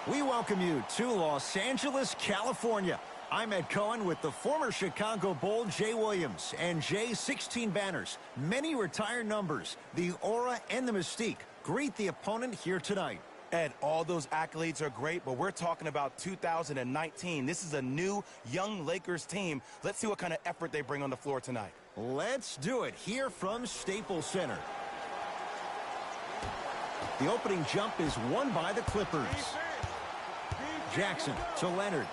We welcome you to Los Angeles, California. I'm Ed Cohen with the former Chicago Bull, Jay Williams, and Jay's 16 banners, many retired numbers, the aura and the mystique. Greet the opponent here tonight. Ed, all those accolades are great, but we're talking about 2019. This is a new, young Lakers team. Let's see what kind of effort they bring on the floor tonight. Let's do it here from Staples Center. The opening jump is won by the Clippers. Jackson to Leonard.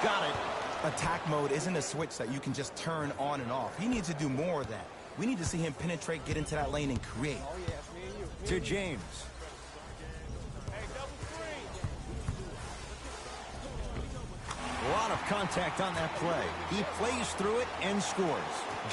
Got it. Attack mode isn't a switch that you can just turn on and off. He needs to do more of that. We need to see him penetrate, get into that lane, and create. To James. A lot of contact on that play. He plays through it and scores.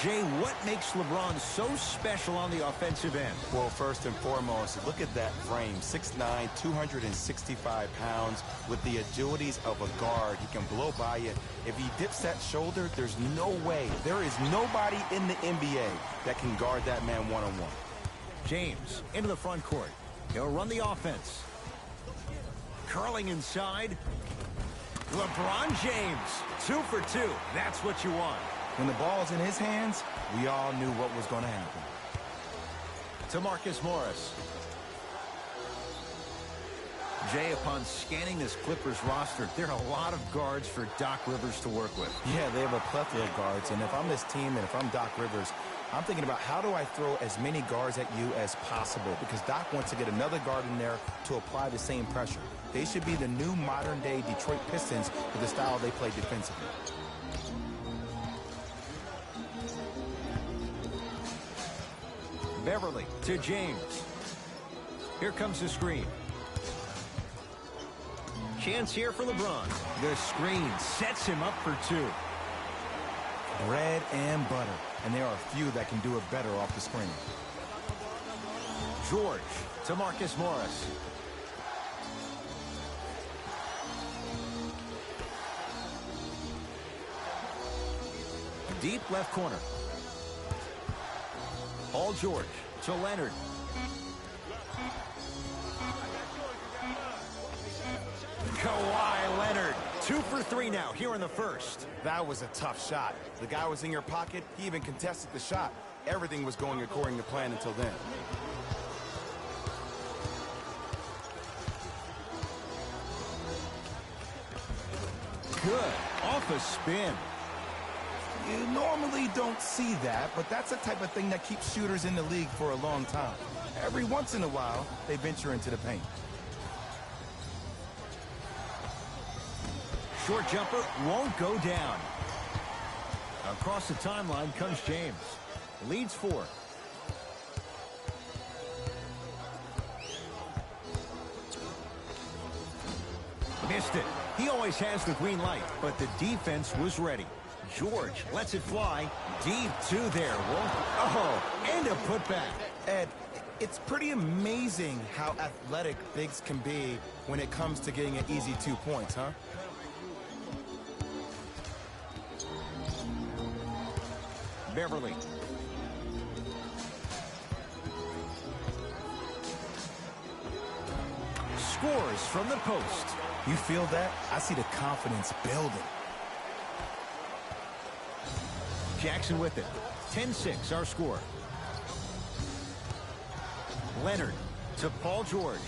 Jay, what makes LeBron so special on the offensive end? Well, first and foremost, look at that frame. 6'9", 265 pounds with the agilities of a guard. He can blow by you. If he dips that shoulder, there's no way. There is nobody in the NBA that can guard that man one-on-one. James into the front court. He'll run the offense. Curling inside. LeBron James, 2 for 2. That's what you want. When the ball's in his hands, we all knew what was going to happen. To Marcus Morris. Jay, upon scanning this Clippers roster, there are a lot of guards for Doc Rivers to work with. Yeah, they have a plethora of guards, and if I'm this team and if I'm Doc Rivers, I'm thinking about how do I throw as many guards at you as possible, because Doc wants to get another guard in there to apply the same pressure. They should be the new modern-day Detroit Pistons with the style they play defensively. Beverly to James. Here comes the screen. Chance here for LeBron. The screen sets him up for 2. Bread and butter, and there are a few that can do it better off the screen. George to Marcus Morris. Deep left corner. Paul George to Leonard. Kawhi Leonard, 2 for 3 now here in the first. That was a tough shot. The guy was in your pocket. He even contested the shot. Everything was going according to plan until then. Good. Off a spin. You normally don't see that, but that's the type of thing that keeps shooters in the league for a long time. Every once in a while, they venture into the paint. Short jumper won't go down. Across the timeline comes James. Leads 4. Missed it. He always has the green light, but the defense was ready. George lets it fly. Deep 2 there. Oh, and a putback. Ed, it's pretty amazing how athletic bigs can be when it comes to getting an easy 2 points, huh? Beverly. Scores from the post. You feel that? I see the confidence building. Jackson with it. 10-6 our score. Leonard to Paul George.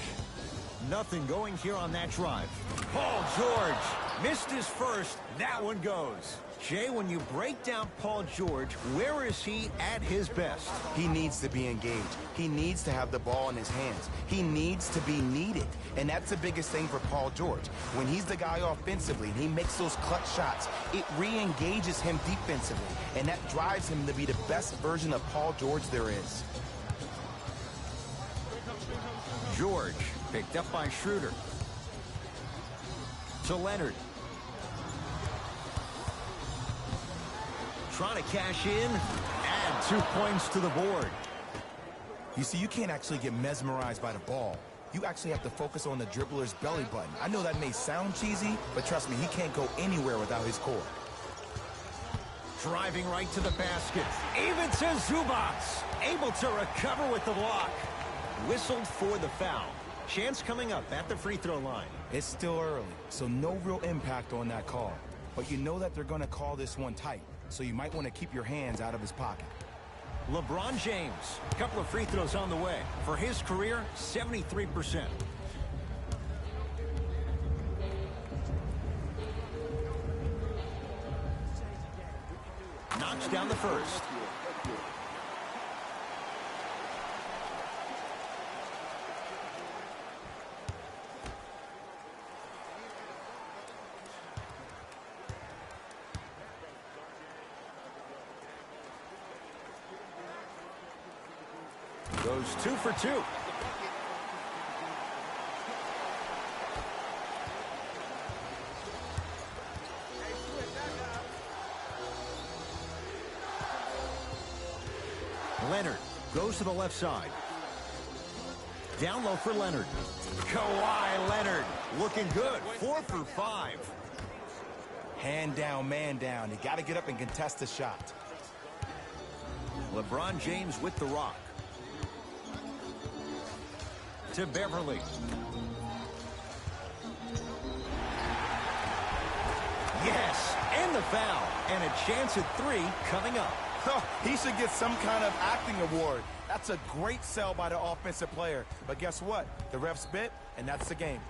Nothing going here on that drive. Paul George missed his first. That one goes. Jay, when you break down Paul George, where is he at his best? He needs to be engaged. He needs to have the ball in his hands. He needs to be needed. And that's the biggest thing for Paul George. When he's the guy offensively and he makes those clutch shots, it re-engages him defensively. And that drives him to be the best version of Paul George there is. George picked up by Schroeder. To Leonard. Trying to cash in. Add 2 points to the board. You see, you can't actually get mesmerized by the ball. You actually have to focus on the dribbler's belly button. I know that may sound cheesy, but trust me, he can't go anywhere without his core. Driving right to the basket. Even to Zubats. Able to recover with the block. Whistled for the foul. Chance coming up at the free throw line. It's still early, so no real impact on that call. But you know that they're going to call this one tight, so you might want to keep your hands out of his pocket. LeBron James, a couple of free throws on the way. For his career, 73%. Knocks down the first. Goes 2 for 2. Leonard goes to the left side. Down low for Leonard. Kawhi Leonard looking good. 4 for 5. Hand down, man down. You got to get up and contest the shot. LeBron James with the rock. To Beverly. Yes, and the foul. And a chance at 3 coming up. Oh, he should get some kind of acting award. That's a great sell by the offensive player. But guess what? The refs bit, and that's the game.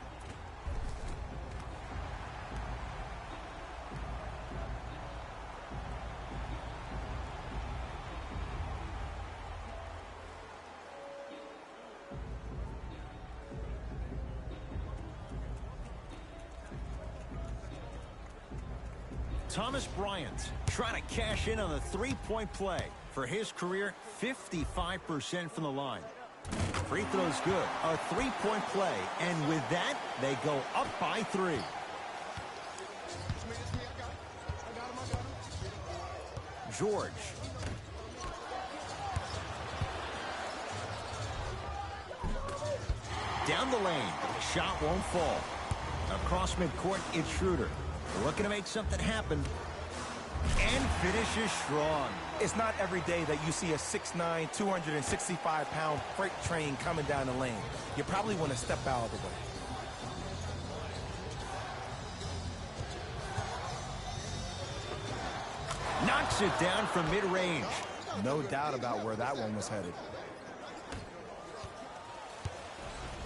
Thomas Bryant trying to cash in on the three-point play. For his career, 55% from the line. Free throw's good. A three-point play. And with that, they go up by 3. George. Down the lane. Shot won't fall. Across midcourt, it's Schroeder. Looking to make something happen. And finishes strong. It's not every day that you see a 6'9", 265-pound freight train coming down the lane. You probably want to step out of the way. Knocks it down from mid-range. No doubt about where that one was headed.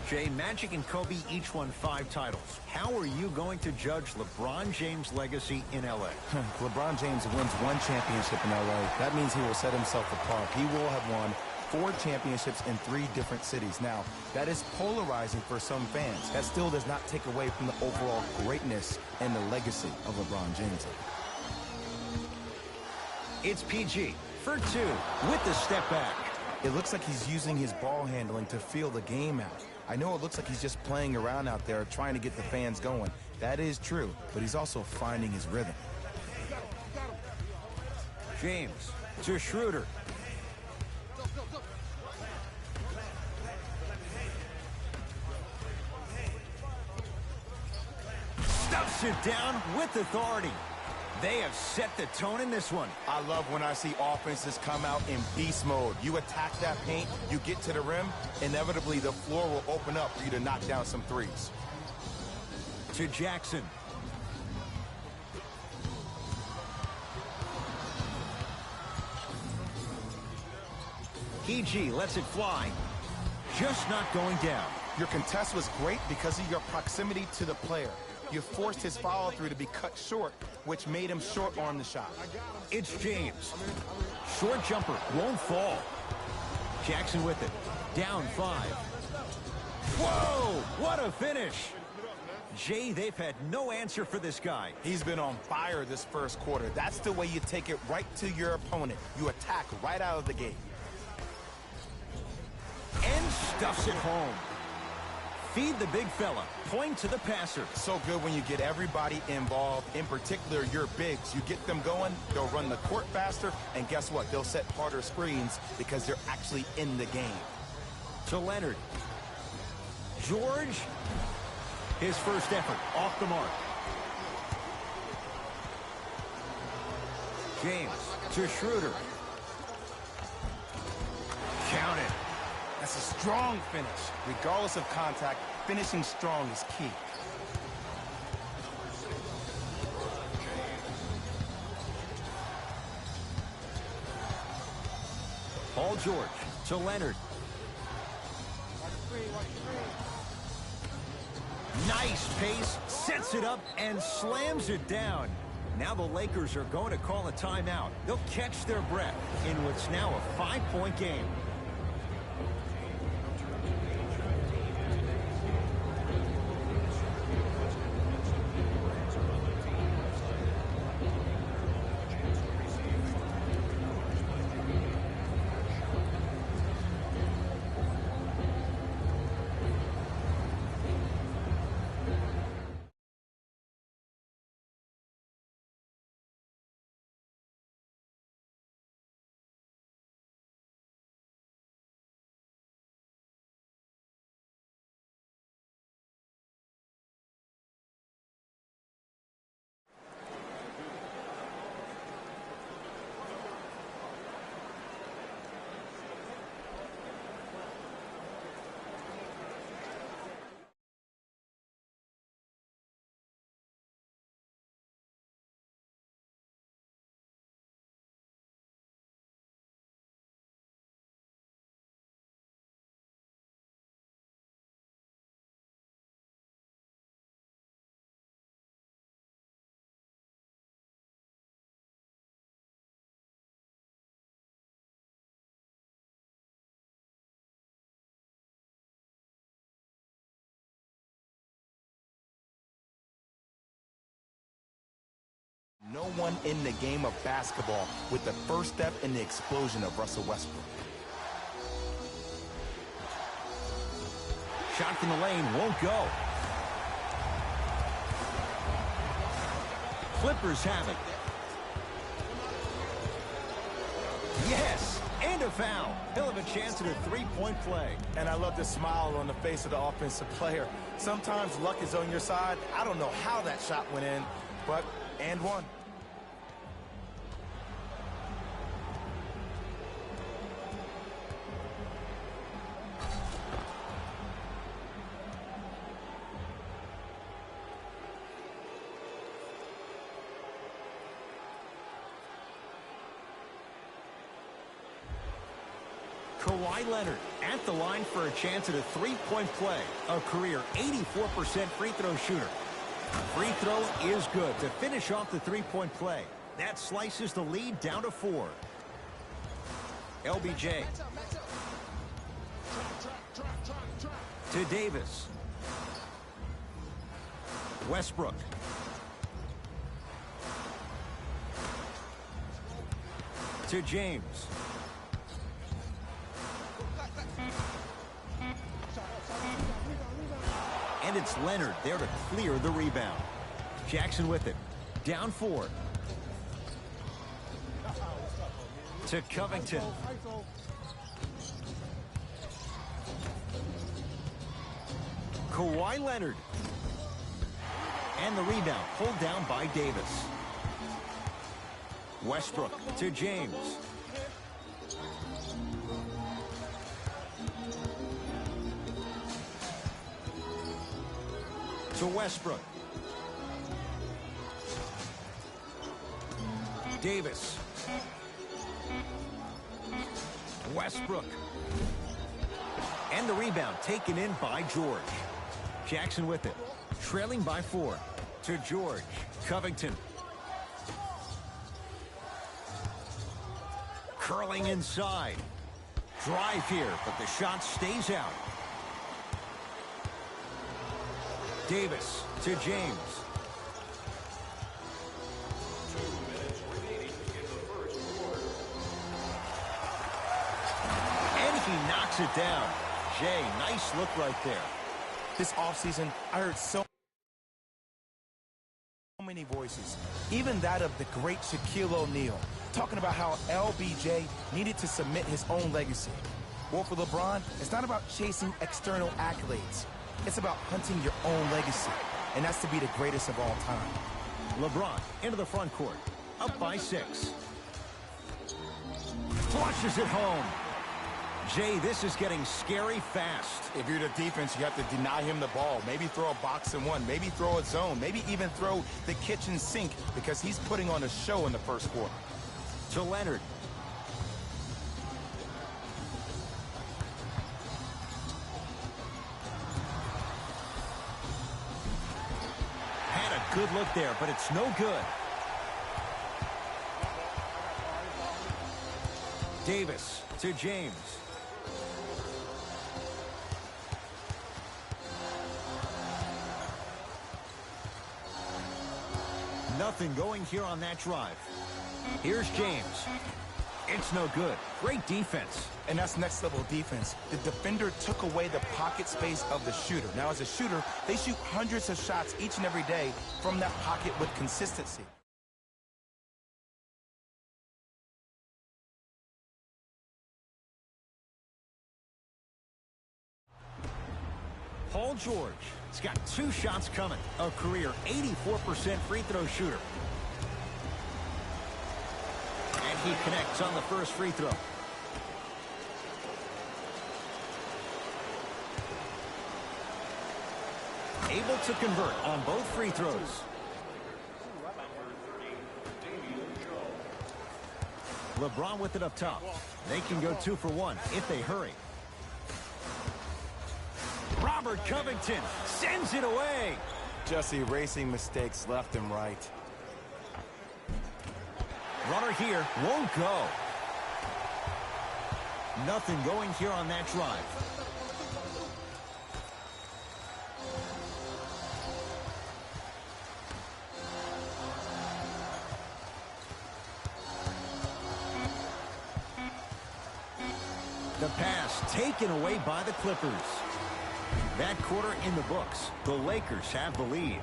Jay, Magic and Kobe each won 5 titles. How are you going to judge LeBron James' legacy in L.A.? LeBron James wins 1 championship in L.A. That means he will set himself apart. He will have won 4 championships in 3 different cities. Now, that is polarizing for some fans. That still does not take away from the overall greatness and the legacy of LeBron James. It's PG for 2 with the step back. It looks like he's using his ball handling to feel the game out. I know it looks like he's just playing around out there trying to get the fans going. That is true, but he's also finding his rhythm. James to Schroeder. Stuffs it down with authority. They have set the tone in this one. I love when I see offenses come out in beast mode. You attack that paint, you get to the rim, inevitably the floor will open up for you to knock down some threes. To Jackson. PG lets it fly. Just not going down. Your contest was great because of your proximity to the player. You forced his follow-through to be cut short, which made him short-arm the shot. It's James. Short jumper won't fall. Jackson with it. Down 5. Whoa! What a finish! Jay, they've had no answer for this guy. He's been on fire this first quarter. That's the way you take it right to your opponent. You attack right out of the gate. And stuffs it home. Feed the big fella. Point to the passer. So good when you get everybody involved, in particular your bigs. You get them going, they'll run the court faster, and guess what? They'll set harder screens because they're actually in the game. To Leonard. George. His first effort off the mark. James to Schroeder. Count it. That's a strong finish. Regardless of contact, finishing strong is key. Paul George to Leonard. Nice pace, sets it up, and slams it down. Now the Lakers are going to call a timeout. They'll catch their breath in what's now a 5-point game. No one in the game of basketball with the first step in the explosion of Russell Westbrook. Shot from the lane won't go. Clippers have it. Yes, and a foul. He'll have a chance at a three-point play. And I love the smile on the face of the offensive player. Sometimes luck is on your side. I don't know how that shot went in, but and one. Kawhi Leonard at the line for a chance at a three-point play. A career 84% free throw shooter. Free throw is good to finish off the three-point play. That slices the lead down to 4. LBJ. To Davis. Westbrook. To James. And it's Leonard there to clear the rebound. Jackson with it. Down 4. To Covington. Kawhi Leonard. And the rebound pulled down by Davis. Westbrook to James. To Westbrook. Davis. Westbrook. And the rebound taken in by George. Jackson with it. Trailing by 4. To George. Covington. Curling inside. Drive here, but the shot stays out. Davis to James. And he knocks it down. Jay, nice look right there. This offseason, I heard so many voices, even that of the great Shaquille O'Neal, talking about how LBJ needed to submit his own legacy. Well, for LeBron, it's not about chasing external accolades. It's about hunting your own legacy, and that's to be the greatest of all time. LeBron into the front court, up by 6. Flushes it home. Jay, this is getting scary fast. If you're the defense, you have to deny him the ball. Maybe throw a box and one. Maybe throw a zone. Maybe even throw the kitchen sink because he's putting on a show in the first quarter. To Leonard. Had a good look there, but it's no good. Davis to James. Nothing going here on that drive. Here's James. It's no good. Great defense. And that's next level defense. The defender took away the pocket space of the shooter. Now, as a shooter, they shoot hundreds of shots each and every day from that pocket with consistency. Paul George has got 2 shots coming. A career 84% free throw shooter. And he connects on the first free throw. Able to convert on both free throws. LeBron with it up top. They can go 2 for 1 if they hurry. Robert Covington sends it away. Just erasing mistakes left and right. Runner here won't go. Nothing going here on that drive. The pass taken away by the Clippers. That quarter in the books. The Lakers have the lead.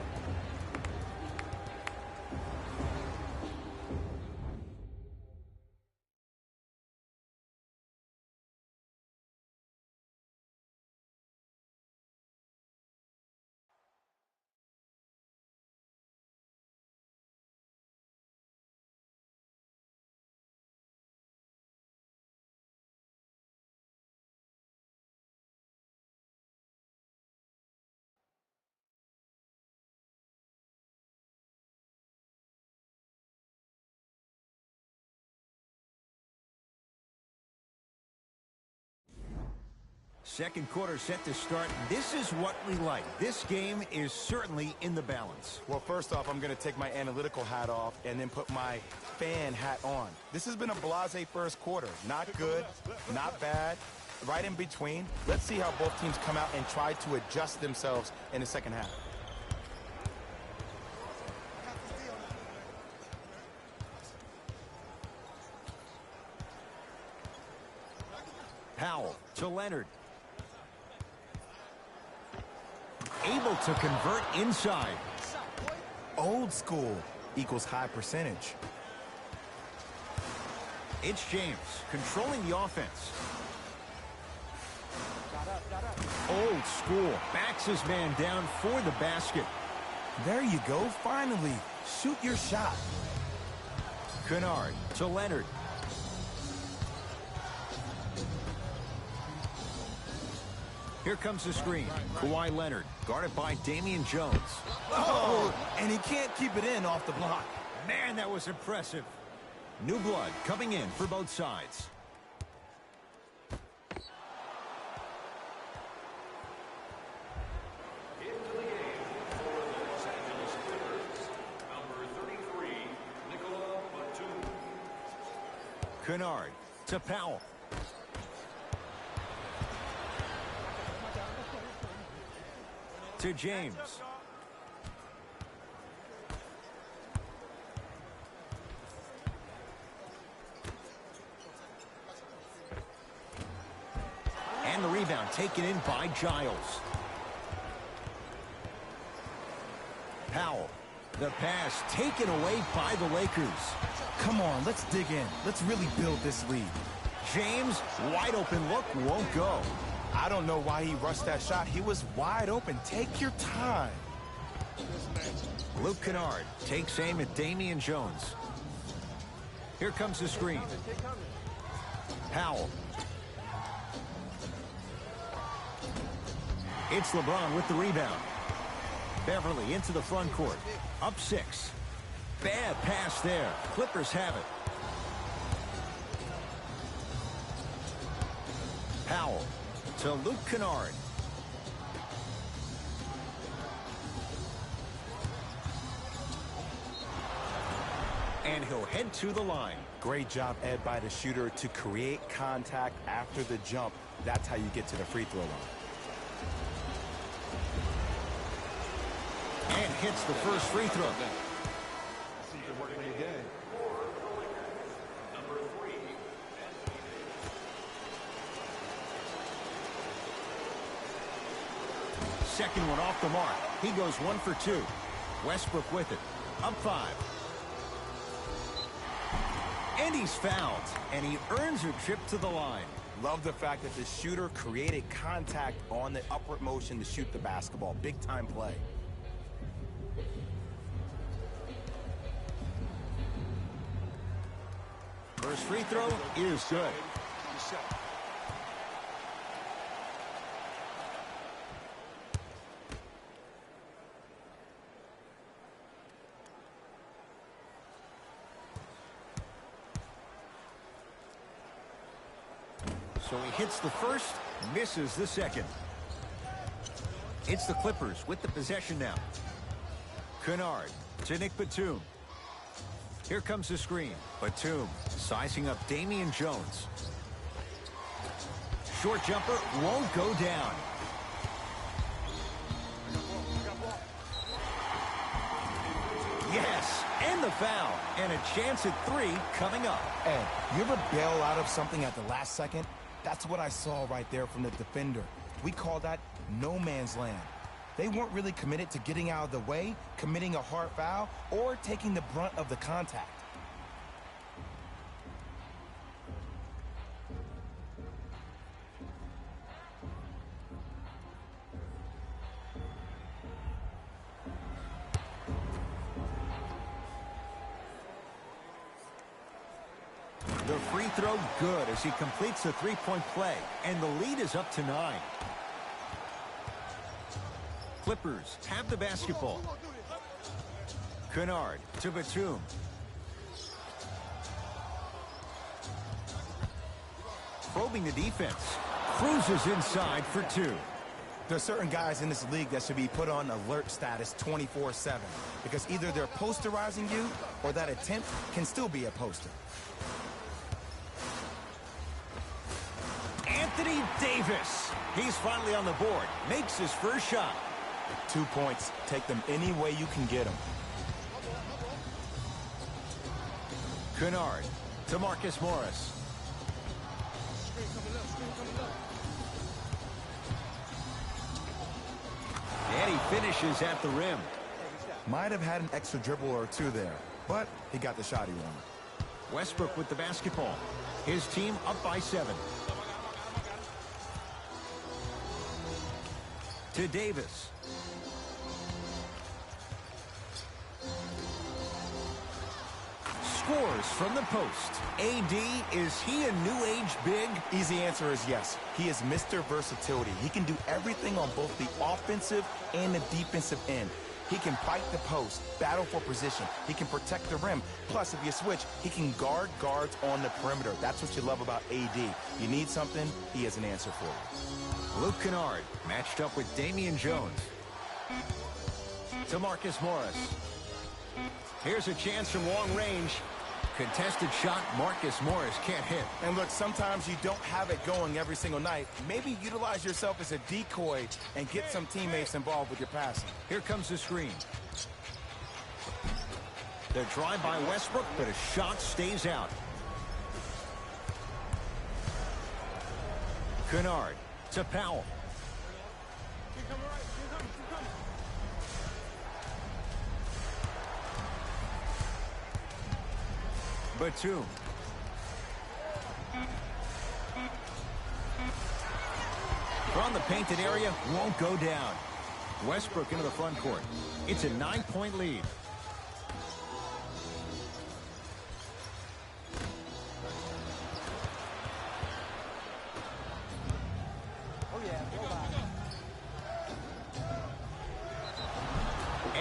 Second quarter set to start. This is what we like. This game is certainly in the balance. Well, first off, I'm going to take my analytical hat off and then put my fan hat on. This has been a blasé first quarter. Not good, not bad, right in between. Let's see how both teams come out and try to adjust themselves in the second half. Powell to Leonard. Able to convert inside. Old school equals high percentage. It's James controlling the offense. Old school backs his man down for the basket. There you go. Finally, shoot your shot. Kennard to Leonard. Here comes the screen. Kawhi Leonard, guarded by Damian Jones. Oh, and he can't keep it in off the block. Man, that was impressive. New blood coming in for both sides. Into the game for the Los Angeles Clippers, number 33, Nikola Batum. Kennard to Powell. To James. And the rebound taken in by Giles. Powell. The pass taken away by the Lakers. Come on, let's dig in. Let's really build this lead. James, wide open look, won't go. I don't know why he rushed that shot. He was wide open. Take your time. Luke Kennard takes aim at Damian Jones. Here comes the screen. Powell. It's LeBron with the rebound. Beverly into the front court. Up 6. Bad pass there. Clippers have it. Powell to Luke Kennard. And he'll head to the line. Great job, Ed, by the shooter to create contact after the jump. That's how you get to the free throw line. And hits the first free throw. Second one off the mark. He goes 1 for 2. Westbrook with it. Up 5. And he's fouled. And he earns a trip to the line. Love the fact that the shooter created contact on the upward motion to shoot the basketball. Big time play. First free throw is good. So he hits the first, misses the second. It's the Clippers with the possession now. Kennard to Nick Batum. Here comes the screen. Batum sizing up Damian Jones. Short jumper won't go down. Yes, and the foul. And a chance at 3 coming up. Ed, you ever bail out of something at the last second? That's what I saw right there from the defender. We call that no man's land. They weren't really committed to getting out of the way, committing a hard foul, or taking the brunt of the contact. The free throw good as he completes the three-point play, and the lead is up to 9. Clippers have the basketball. Kennard to Batum. Probing the defense. Cruises inside for 2. There are certain guys in this league that should be put on alert status 24/7 because either they're posterizing you or that attempt can still be a poster. Anthony Davis. He's finally on the board. Makes his first shot. 2 points. Take them any way you can get them. Kennard to Marcus Morris. And he finishes at the rim. Might have had an extra dribble or 2 there, but he got the shot he wanted. Westbrook with the basketball. His team up by 7. To Davis. Scores from the post. AD, is he a new age big? Easy answer is yes. He is Mr. Versatility. He can do everything on both the offensive and the defensive end. He can fight the post, battle for position. He can protect the rim. Plus, if you switch, he can guard guards on the perimeter. That's what you love about AD. You need something, he has an answer for you. Luke Kennard matched up with Damian Jones. To Marcus Morris. Here's a chance from long range. Contested shot, Marcus Morris can't hit. And look, sometimes you don't have it going every single night. Maybe utilize yourself as a decoy and get some teammates involved with your passing. Here comes the screen. The drive by Westbrook, but a shot stays out. Kennard to Powell. Batum. From the painted area, won't go down. Westbrook into the front court. It's a 9-point lead.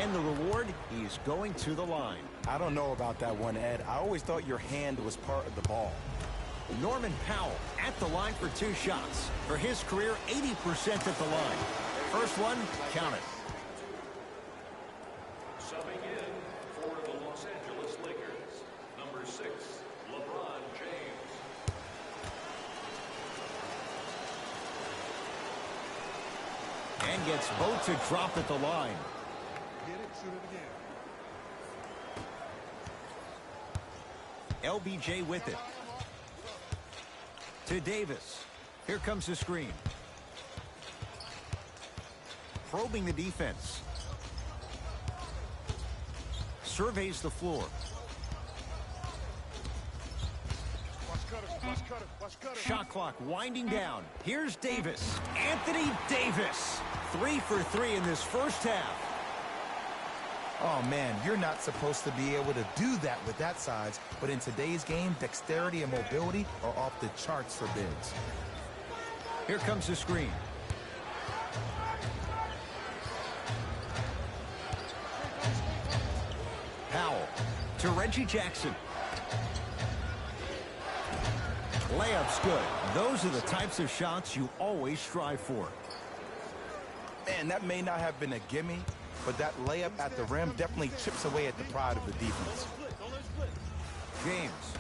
And the reward, he's going to the line. I don't know about that one, Ed. I always thought your hand was part of the ball. Norman Powell at the line for 2 shots. For his career, 80% at the line. First one, count it. Subbing in for the Los Angeles Lakers, number 6, LeBron James. And gets both to drop at the line. Get it, shoot it again. LBJ with it. To Davis. Here comes the screen. Probing the defense. Surveys the floor. Watch cutter, watch cutter, watch cutter. Shot clock winding down. Here's Davis. Anthony Davis. 3 for 3 in this first half. Oh, man, you're not supposed to be able to do that with that size, but in today's game, dexterity and mobility are off the charts for bigs. Here comes the screen. Powell to Reggie Jackson. Layup's good. Those are the types of shots you always strive for. Man, that may not have been a gimme, but that layup at the rim definitely chips away at the pride of the defense. James.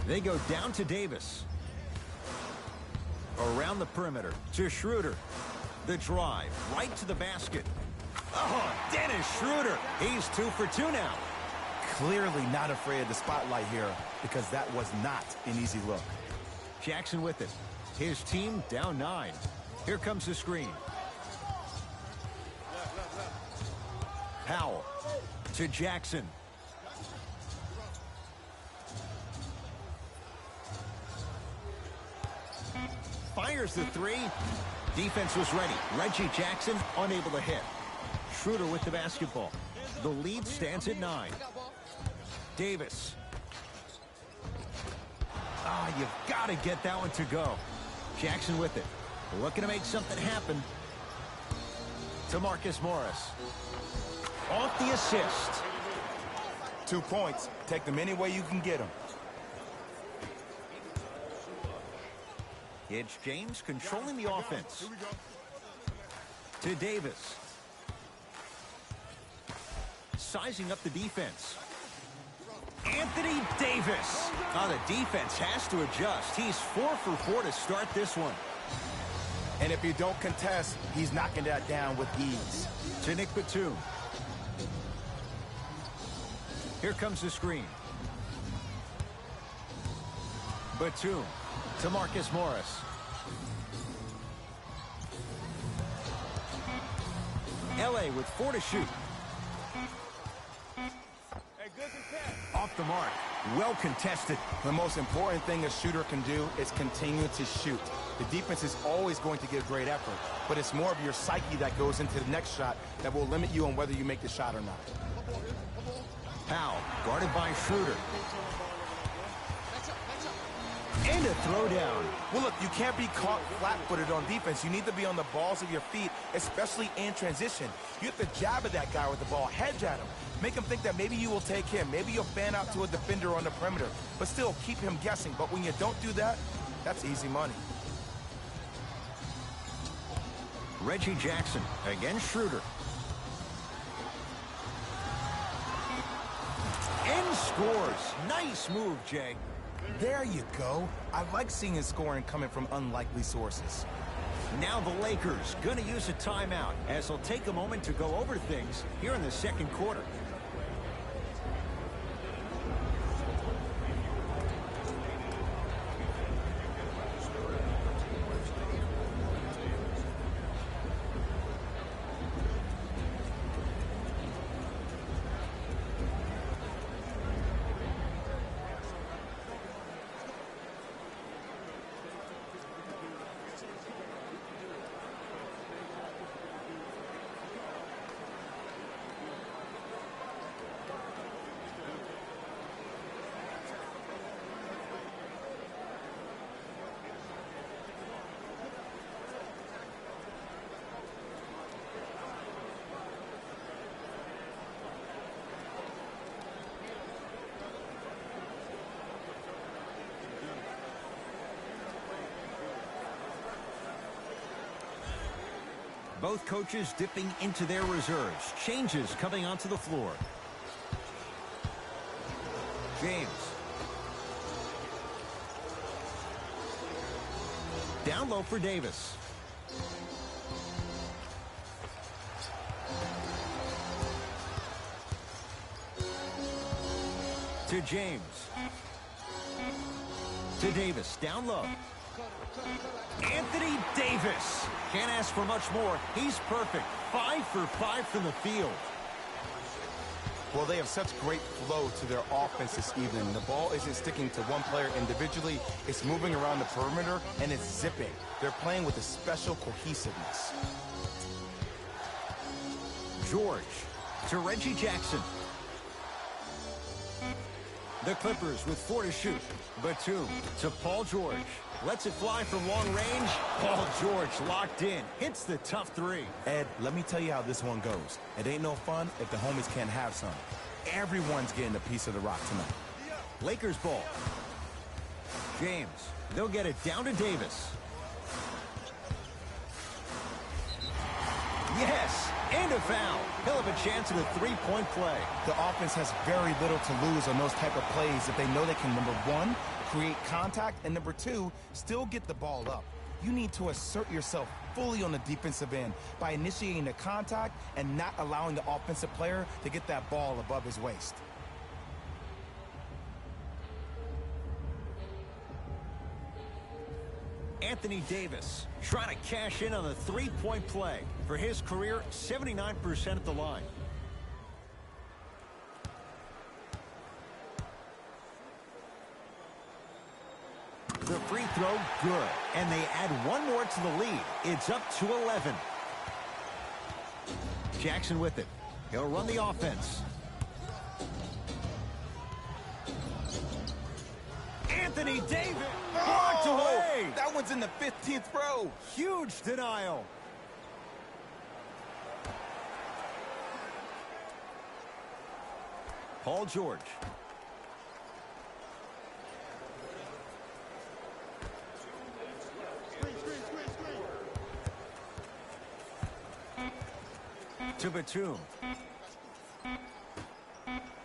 They go down to Davis. Around the perimeter to Schroeder. The drive right to the basket. Oh, Dennis Schroeder. He's 2 for 2 now. Clearly not afraid of the spotlight here because that was not an easy look. Jackson with it. His team down 9. Here comes the screen. Powell to Jackson. Fires the 3. Defense was ready. Reggie Jackson unable to hit. Schroeder with the basketball. The lead stands at 9. Davis. Ah, you've got to get that one to go. Jackson with it. Looking to make something happen. To Marcus Morris. Off the assist. 2 points. Take them any way you can get them. It's James controlling the offense. To Davis. Sizing up the defense. Anthony Davis. Now the defense has to adjust. He's 4 for 4 to start this one. And if you don't contest, he's knocking that down with ease. To Nick Batum. Here comes the screen. Batum to Marcus Morris. LA with 4 to shoot. Off the mark. Well contested. The most important thing a shooter can do is continue to shoot. The defense is always going to give great effort, but it's more of your psyche that goes into the next shot that will limit you on whether you make the shot or not. Powell guarded by Schroeder. And a throwdown. Well, look, you can't be caught flat-footed on defense. You need to be on the balls of your feet, especially in transition. You have to jab at that guy with the ball, hedge at him. Make him think that maybe you will take him. Maybe you'll fan out to a defender on the perimeter, but still keep him guessing. But when you don't do that, that's easy money. Reggie Jackson against Schroeder. And scores. Nice move, Jay. There you go. I like seeing his scoring coming from unlikely sources. Now the Lakers going to use a timeout as they'll take a moment to go over things here in the second quarter. Both coaches dipping into their reserves. Changes coming onto the floor. James. Down low for Davis. To James. To Davis. Down low. Anthony Davis. Can't ask for much more. He's perfect. 5 for 5 from the field. Well, they have such great flow to their offense this evening. The ball isn't sticking to one player individually. It's moving around the perimeter, and it's zipping. They're playing with a special cohesiveness. George to Reggie Jackson. The Clippers with 4 to shoot. Batum to Paul George. Lets it fly from long range. Paul George locked in. Hits the tough 3. Ed, let me tell you how this one goes. It ain't no fun if the homies can't have some. Everyone's getting a piece of the rock tonight. Lakers ball. James. They'll get it down to Davis. Yes, and a foul. He'll have a chance at a 3-point play. The offense has very little to lose on those type of plays if they know they can, number 1, create contact, and number 2, still get the ball up. You need to assert yourself fully on the defensive end by initiating the contact and not allowing the offensive player to get that ball above his waist. Anthony Davis trying to cash in on the 3-point play. For his career, 79% at the line. The free throw, good. And they add one more to the lead. It's up to 11. Jackson with it. He'll run the offense. Anthony Davis blocked away. That one's in the 15th row. Huge denial. Paul George. To Batum.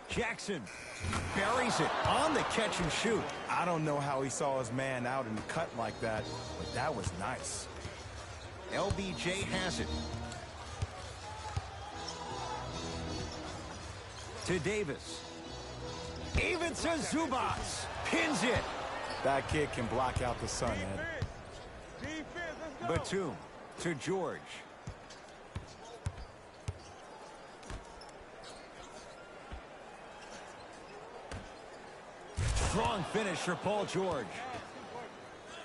Jackson buries it on the catch and shoot. I don't know how he saw his man out and cut like that, but that was nice. LBJ has it. To Davis. Even to Zubats. Pins it. That kid can block out the sun, Ed. Batum to George. Strong finish for Paul George.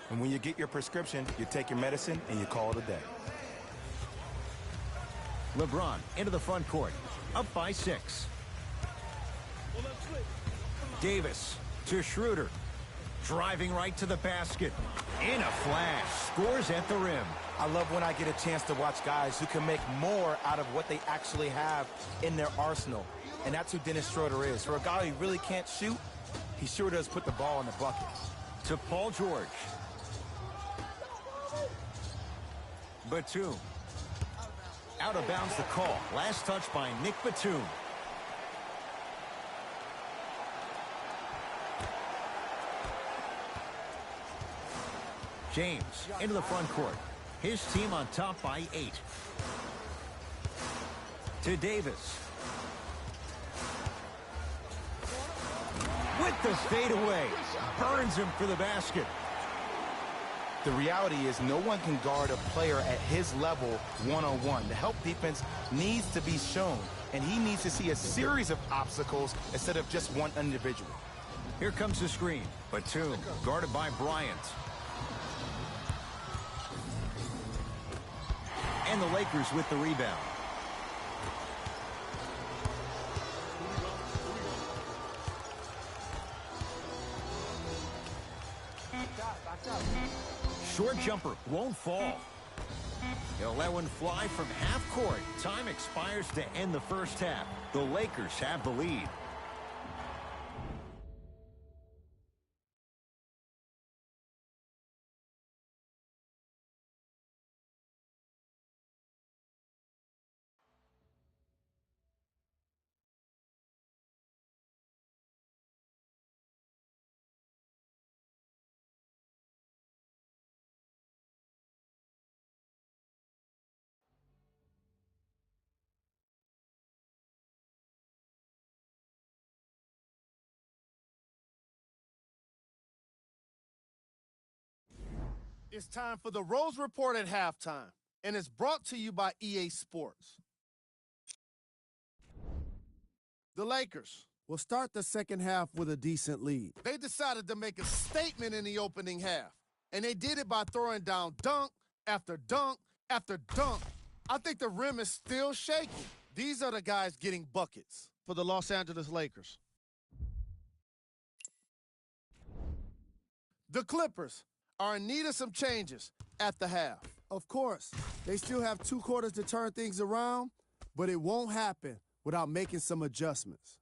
And when you get your prescription, you take your medicine and you call it a day. LeBron into the front court. Up by 6. Davis to Schroeder. Driving right to the basket. In a flash. Scores at the rim. I love when I get a chance to watch guys who can make more out of what they actually have in their arsenal. And that's who Dennis Schroeder is. For a guy who really can't shoot, he sure does put the ball in the bucket. To Paul George. Batum. Out of bounds the call. Last touch by Nick Batum. James into the front court. His team on top by 8. To Davis. With the fadeaway. Burns him for the basket. The reality is no one can guard a player at his level one-on-one. The help defense needs to be shown, and he needs to see a series of obstacles instead of just one individual. Here comes the screen. Batum guarded by Bryant. And the Lakers with the rebound. Short jumper won't fall. He'll let one fly from half court. Time expires to end the first half. The Lakers have the lead. It's time for the Rose Report at halftime, and it's brought to you by EA Sports. The Lakers will start the second half with a decent lead. They decided to make a statement in the opening half, and they did it by throwing down dunk after dunk after dunk. I think the rim is still shaking. These are the guys getting buckets for the Los Angeles Lakers. The Clippers are in need of some changes at the half. Of course, they still have 2 quarters to turn things around, but it won't happen without making some adjustments.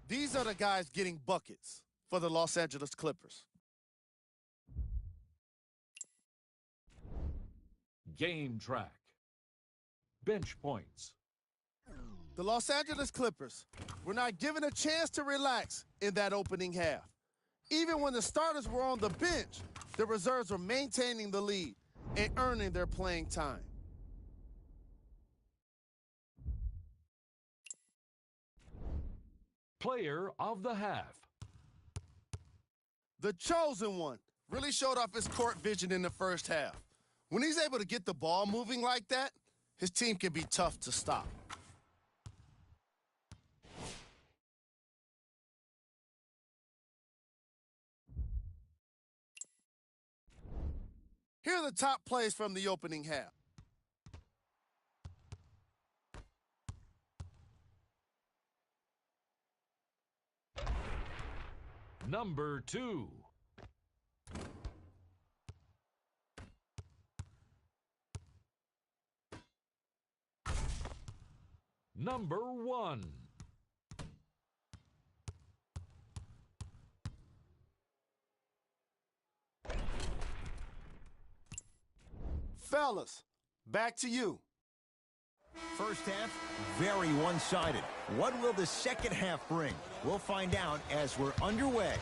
These are the guys getting buckets for the Los Angeles Clippers. Game track. Bench points. The Los Angeles Clippers were not given a chance to relax in that opening half. Even when the starters were on the bench, the reserves were maintaining the lead and earning their playing time. Player of the half. The chosen one really showed off his court vision in the first half. When he's able to get the ball moving like that, his team can be tough to stop. Here are the top plays from the opening half. Number 2. Number 1. Fellas, back to you. First half, very one-sided. What will the second half bring? We'll find out as we're underway.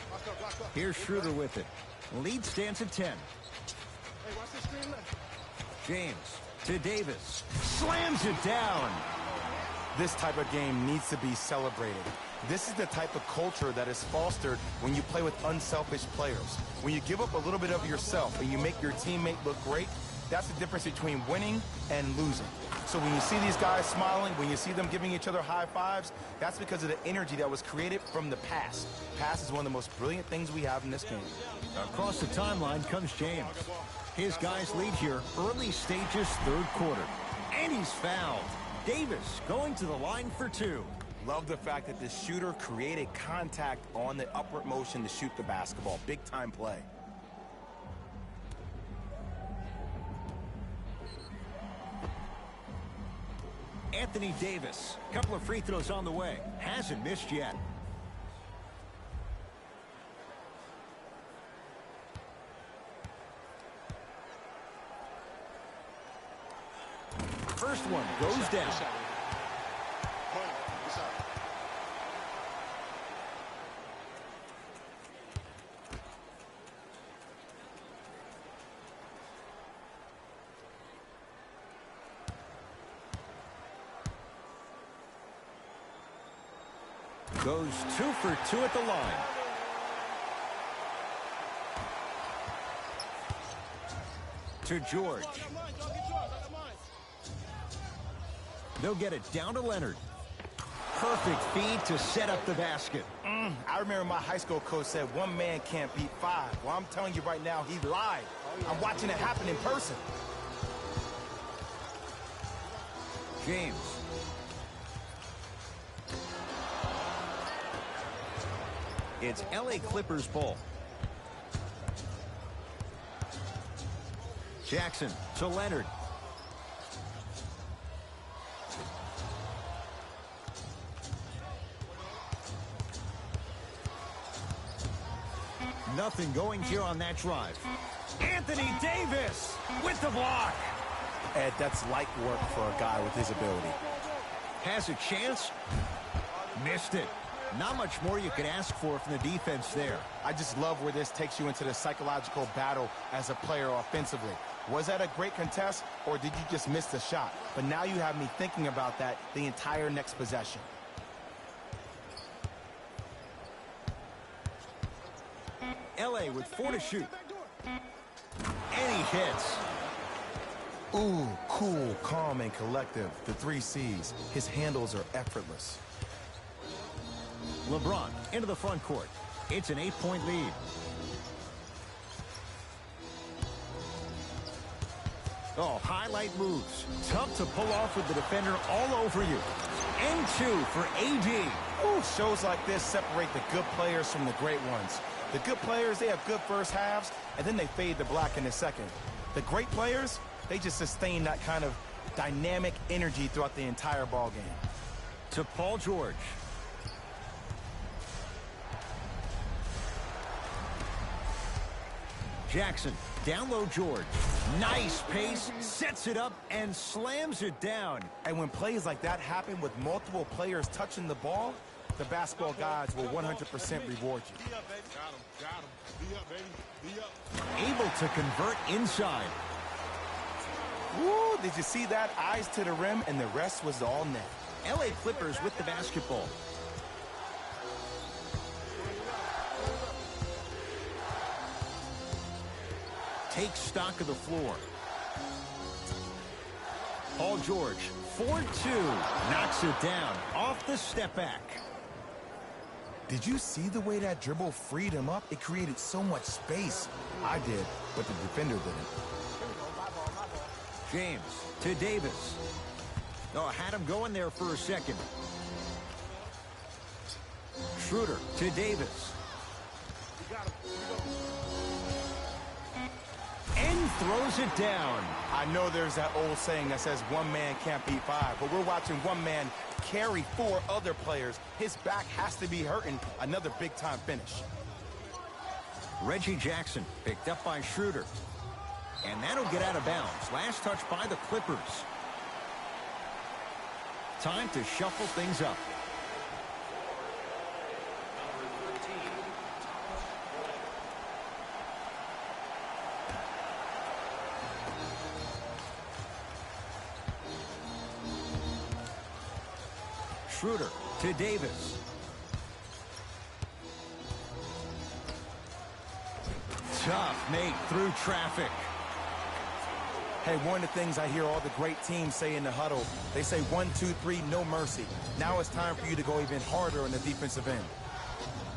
Here's Schroeder with it. Lead stands at 10. James to Davis. Slams it down. This type of game needs to be celebrated. This is the type of culture that is fostered when you play with unselfish players. When you give up a little bit of yourself and you make your teammate look great, that's the difference between winning and losing. So when you see these guys smiling, when you see them giving each other high fives, that's because of the energy that was created from the pass. Pass is one of the most brilliant things we have in this game. Across the timeline comes James. His guys lead here, early stages, third quarter. And he's fouled. Davis going to the line for 2. Love the fact that the shooter created contact on the upward motion to shoot the basketball. Big time play. Anthony Davis, couple of free throws on the way. Hasn't missed yet. First one goes down. Goes 2 for 2 at the line. To George. They'll get it down to Leonard. Perfect feed to set up the basket. I remember my high school coach said 1 man can't beat 5. Well, I'm telling you right now, he lied. I'm watching it happen in person. James. It's LA Clippers ball. Jackson to Leonard. Nothing going here on that drive. Anthony Davis with the block. Ed, that's light work for a guy with his ability. Has a chance. Missed it. Not much more you could ask for from the defense there. I just love where this takes you into the psychological battle as a player offensively. Was that a great contest, or did you just miss the shot? But now you have me thinking about that the entire next possession. LA with 4 to shoot. And he hits. Ooh, cool, calm, and collective. The 3 C's. His handles are effortless. LeBron into the front court. It's an 8-point lead. Oh, highlight moves. Tough to pull off with the defender all over you. And 2 for AD. Ooh, shows like this separate the good players from the great ones. The good players, they have good first halves, and then they fade to black in the second. The great players, they just sustain that kind of dynamic energy throughout the entire ball game. To Paul George. Jackson, down low George. Nice pace, sets it up, and slams it down. And when plays like that happen with multiple players touching the ball, the basketball gods will 100% reward you. Able to convert inside. Woo, did you see that? Eyes to the rim, and the rest was all net. LA Clippers with the basketball. Takes stock of the floor. Paul George, 4-2. Knocks it down off the step back. Did you see the way that dribble freed him up? It created so much space. I did, but the defender didn't. James to Davis. Oh, had him going there for a second. Schroeder to Davis. And throws it down. I know there's that old saying that says one man can't beat 5, but we're watching one man carry 4 other players. His back has to be hurting. Another big-time finish. Reggie Jackson picked up by Schroeder. And that'll get out of bounds. Last touch by the Clippers. Time to shuffle things up. Schroeder to Davis. Tough make through traffic. Hey, one of the things I hear all the great teams say in the huddle, they say 1, 2, 3, no mercy. Now it's time for you to go even harder on the defensive end.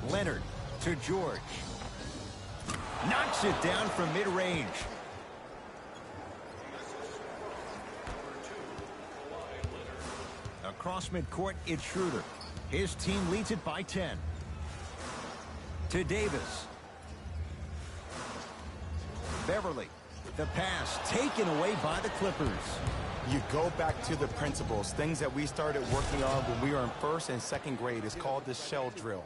Leonard to George. Knocks it down from mid-range. Across midcourt, it's Schroeder. His team leads it by 10. To Davis. Beverly. The pass taken away by the Clippers. You go back to the principles, things that we started working on when we were in 1st and 2nd grade. It's called the shell drill.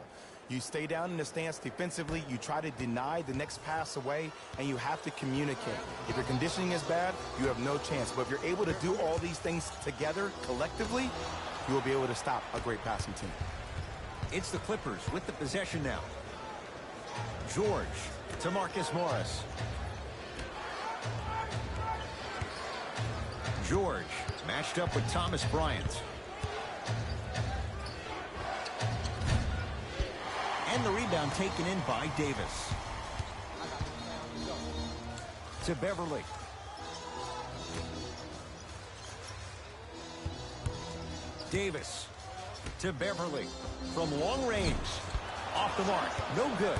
You stay down in the stance defensively, you try to deny the next pass away, and you have to communicate. If your conditioning is bad, you have no chance. But if you're able to do all these things together, collectively, you will be able to stop a great passing team. It's the Clippers with the possession now. George to Marcus Morris. George matched up with Thomas Bryant. And the rebound taken in by Davis. To Beverly. Davis to Beverly from long range. Off the mark. No good.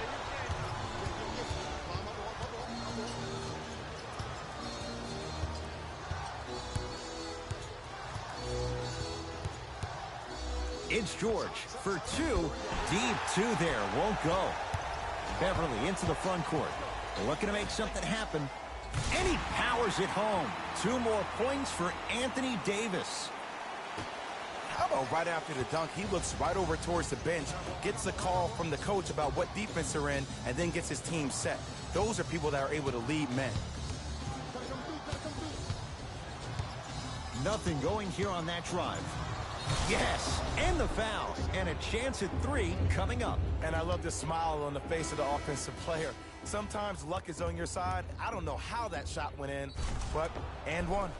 It's George for 2. Deep 2 there. Won't go. Beverly into the front court. Looking to make something happen. And he powers it home. 2 more points for Anthony Davis. How about right after the dunk, he looks right over towards the bench, gets a call from the coach about what defense they're in, and then gets his team set. Those are people that are able to lead men. Nothing going here on that drive. Yes, and the foul, and a chance at 3 coming up. And I love the smile on the face of the offensive player. Sometimes luck is on your side. I don't know how that shot went in, but and one.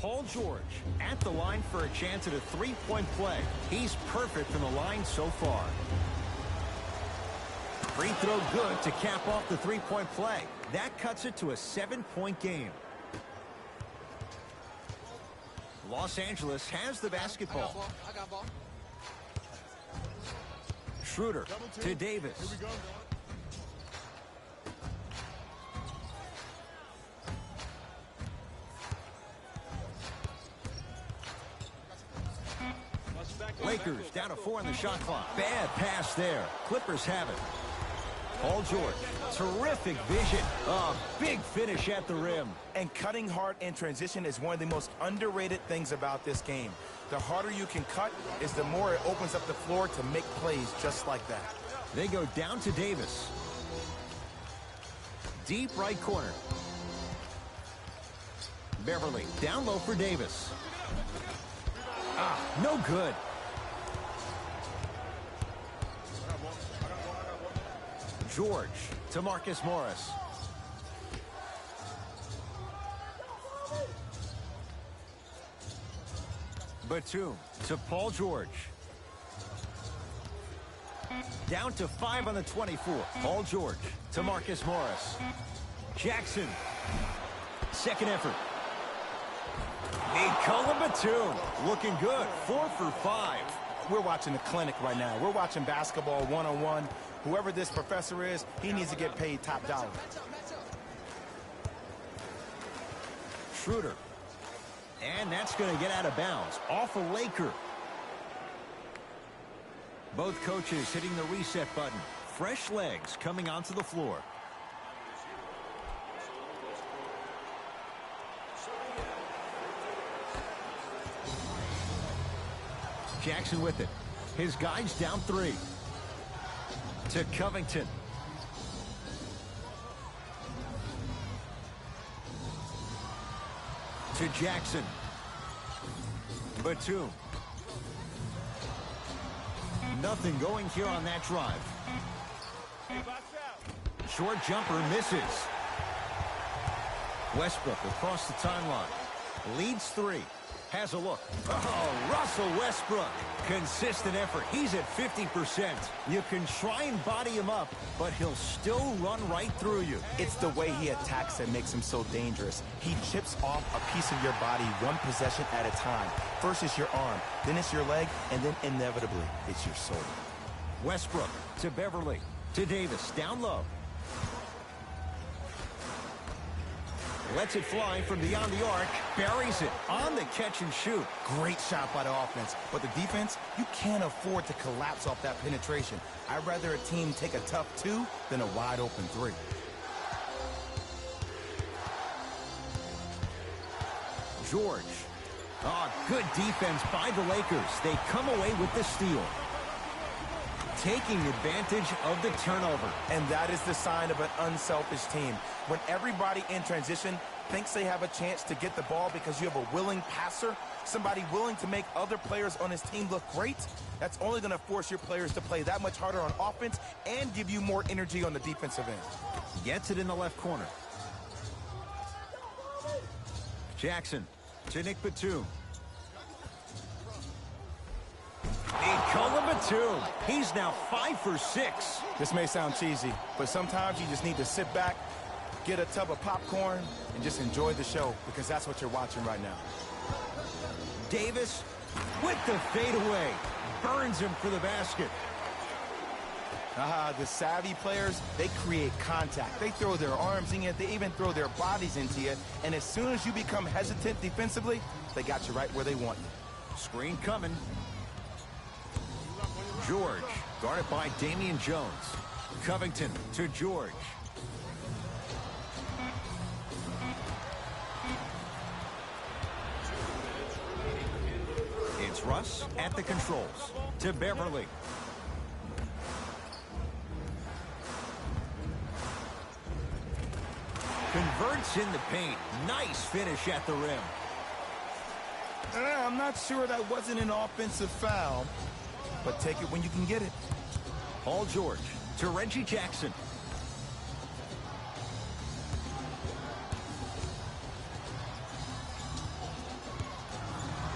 Paul George at the line for a chance at a three-point play. He's perfect from the line so far. Free throw good to cap off the three-point play. That cuts it to a 7-point game. Los Angeles has the basketball. I got ball. Schroeder to Davis. Here we go. Lakers down to 4 on the shot clock. Bad pass there. Clippers have it. Paul George, terrific vision. Big finish at the rim. And cutting hard in transition is one of the most underrated things about this game. The harder you can cut is the more it opens up the floor to make plays just like that. They go down to Davis. Deep right corner. Beverly down low for Davis. No good. George to Marcus Morris. Batum to Paul George. Down to 5 on the 24. Paul George to Marcus Morris. Jackson. Second effort. Nicola Batum looking good. 4 for 5. We're watching a clinic right now. We're watching basketball one-on-one. Whoever this professor is, he needs to get paid top dollar. Schroeder. And that's going to get out of bounds. Off a Laker. Both coaches hitting the reset button. Fresh legs coming onto the floor. Jackson with it. His guys down 3. To Covington. To Jackson. Batum. Nothing going here on that drive. Short jumper misses. Westbrook across the timeline. Leads 3. Has a look. Oh, Russell Westbrook. Consistent effort. He's at 50%. You can try and body him up, but he'll still run right through you. It's the way he attacks that makes him so dangerous. He chips off a piece of your body one possession at a time. First it's your arm, then it's your leg, and then inevitably it's your soul. Westbrook to Beverly. To Davis. Down low. Lets it fly from beyond the arc. Buries it on the catch and shoot. Great shot by the offense. But the defense, you can't afford to collapse off that penetration. I'd rather a team take a tough 2 than a wide open 3. George. Good defense by the Lakers. They come away with the steal. Taking advantage of the turnover. And that is the sign of an unselfish team. When everybody in transition thinks they have a chance to get the ball because you have a willing passer, somebody willing to make other players on his team look great, that's only going to force your players to play that much harder on offense and give you more energy on the defensive end. Gets it in the left corner. Jackson to Nick Batum. Nicola Batum. He's now 5 for 6. This may sound cheesy, but sometimes you just need to sit back, get a tub of popcorn, and just enjoy the show, because that's what you're watching right now. Davis with the fadeaway. Burns him for the basket. The savvy players, they create contact. They throw their arms in you. They even throw their bodies into you. And as soon as you become hesitant defensively, they got you right where they want you. Screen coming. George, guarded by Damian Jones. Covington to George. It's Russ at the controls. To Beverly. Converts in the paint. Nice finish at the rim. I'm not sure that wasn't an offensive foul, but take it when you can get it. Paul George to Reggie Jackson.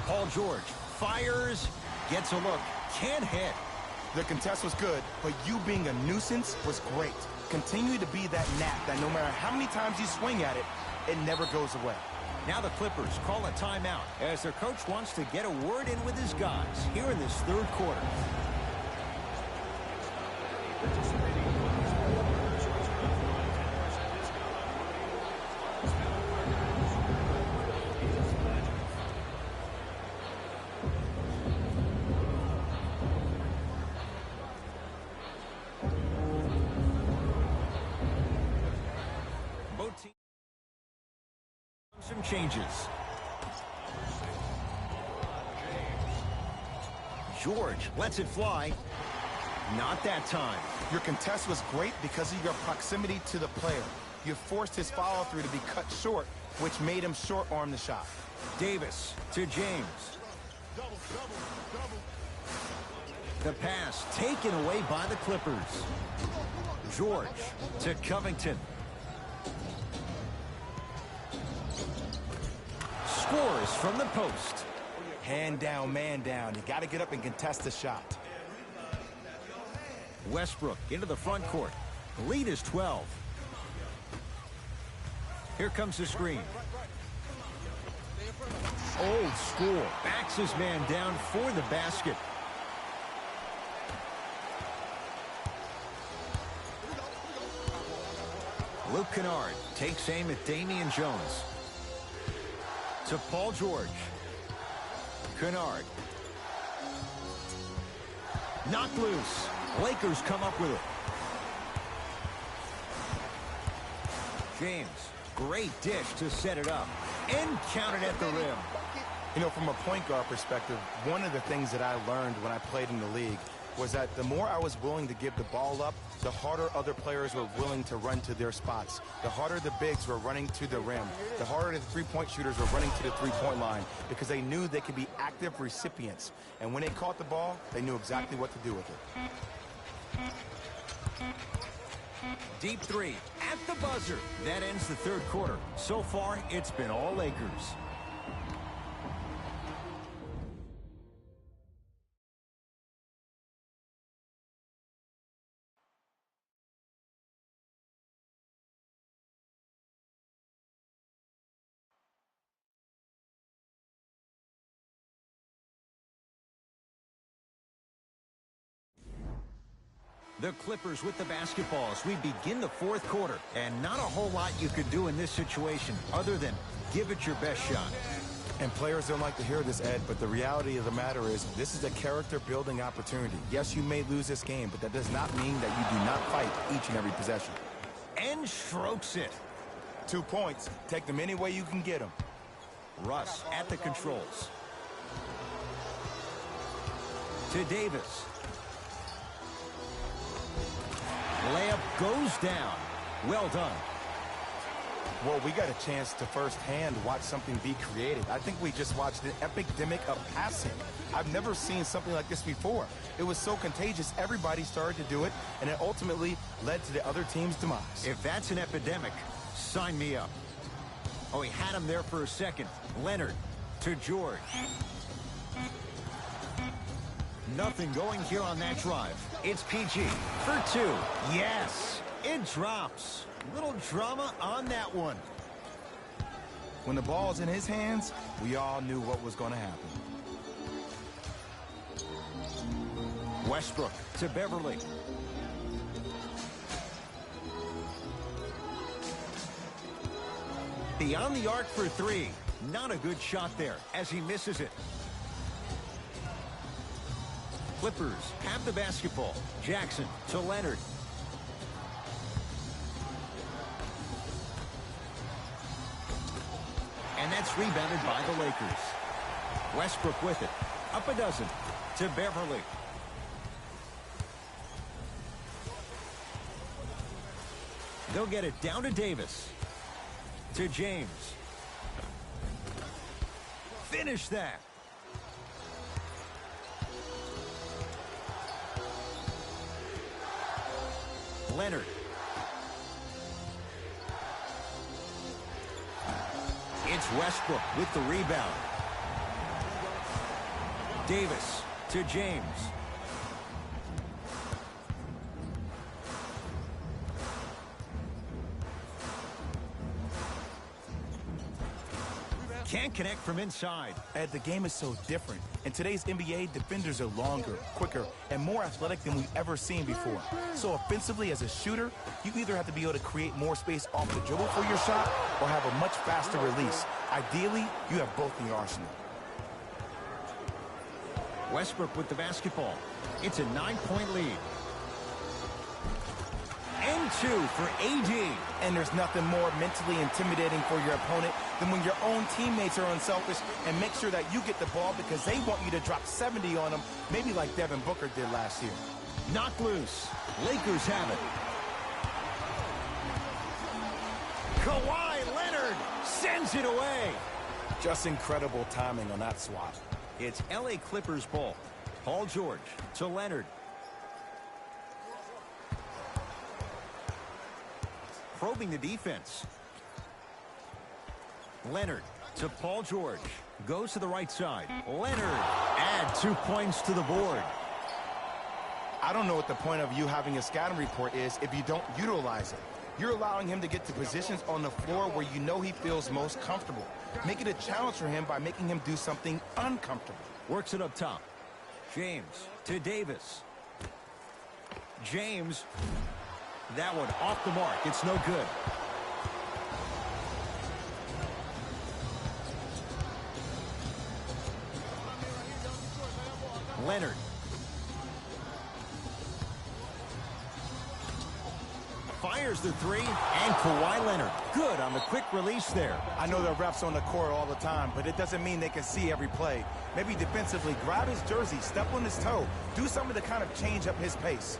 Paul George fires, gets a look, can't hit. The contest was good, but you being a nuisance was great. Continue to be that gnat that no matter how many times you swing at it, it never goes away. Now the Clippers call a timeout as their coach wants to get a word in with his guys here in this third quarter. Both teams some changes. George lets it fly. Not that time. Your contest was great because of your proximity to the player. You forced his follow-through to be cut short, which made him short-arm the shot. Davis to James. The pass taken away by the Clippers. George to Covington. Scores from the post. Hand down, man down. You got to get up and contest the shot. Westbrook into the front court. The lead is 12. Here comes the screen. Old school. Backs his man down for the basket. Luke Kennard takes aim at Damian Jones. To Paul George. Kennard. Knocked loose. Lakers come up with it. James. Great dish to set it up. And counted at the rim. You know, from a point guard perspective, one of the things that I learned when I played in the league was that the more I was willing to give the ball up, the harder other players were willing to run to their spots. The harder the bigs were running to the rim. The harder the three-point shooters were running to the three-point line because they knew they could be active recipients. And when they caught the ball, they knew exactly what to do with it. Deep three at the buzzer. That ends the third quarter. So far, it's been all Lakers. The Clippers with the basketball as we begin the fourth quarter. And not a whole lot you could do in this situation other than give it your best shot. And players don't like to hear this, Ed, but the reality of the matter is this is a character-building opportunity. Yes, you may lose this game, but that does not mean that you do not fight each and every possession. And strokes it. 2 points. Take them any way you can get them. Russ at the controls. To Davis. Layup goes down. Well done. Well, we got a chance to firsthand watch something be created. I think we just watched an epidemic of passing. I've never seen something like this before. It was so contagious, everybody started to do it, and it ultimately led to the other team's demise. If that's an epidemic, sign me up. Oh, he had him there for a second. Leonard to George. Nothing going here on that drive. It's PG for two. Yes, it drops. Little drama on that one. When the ball's in his hands, we all knew what was going to happen. Westbrook to Beverly. Beyond the arc for three. Not a good shot there as he misses it. Clippers have the basketball. Jackson to Leonard. And that's rebounded by the Lakers. Westbrook with it. Up a dozen to Beverly. They'll get it down to Davis. To James. Finish that. Leonard. It's Westbrook with the rebound. Davis to James. Can't connect from inside. Ed, the game is so different. In today's NBA, defenders are longer, quicker, and more athletic than we've ever seen before. So offensively, as a shooter, you either have to be able to create more space off the dribble for your shot or have a much faster release. Ideally, you have both in your arsenal. Westbrook with the basketball. It's a 9-point lead. And 2 for AD. And there's nothing more mentally intimidating for your opponent than when your own teammates are unselfish and make sure that you get the ball because they want you to drop 70 on them, maybe like Devin Booker did last year. Knocked loose. Lakers have it. Kawhi Leonard sends it away. Just incredible timing on that swat. It's LA Clippers ball. Paul George to Leonard. Probing the defense. Leonard to Paul George. Goes to the right side. Leonard add 2 points to the board. I don't know what the point of you having a scouting report is if you don't utilize it. You're allowing him to get to positions on the floor where you know he feels most comfortable. Make it a challenge for him by making him do something uncomfortable. Works it up top. James to Davis. James. That one off the mark. It's no good. Leonard. Fires the three, and Kawhi Leonard. Good on the quick release there. I know there are refs on the court all the time, but it doesn't mean they can see every play. Maybe defensively, grab his jersey, step on his toe, do something to kind of change up his pace.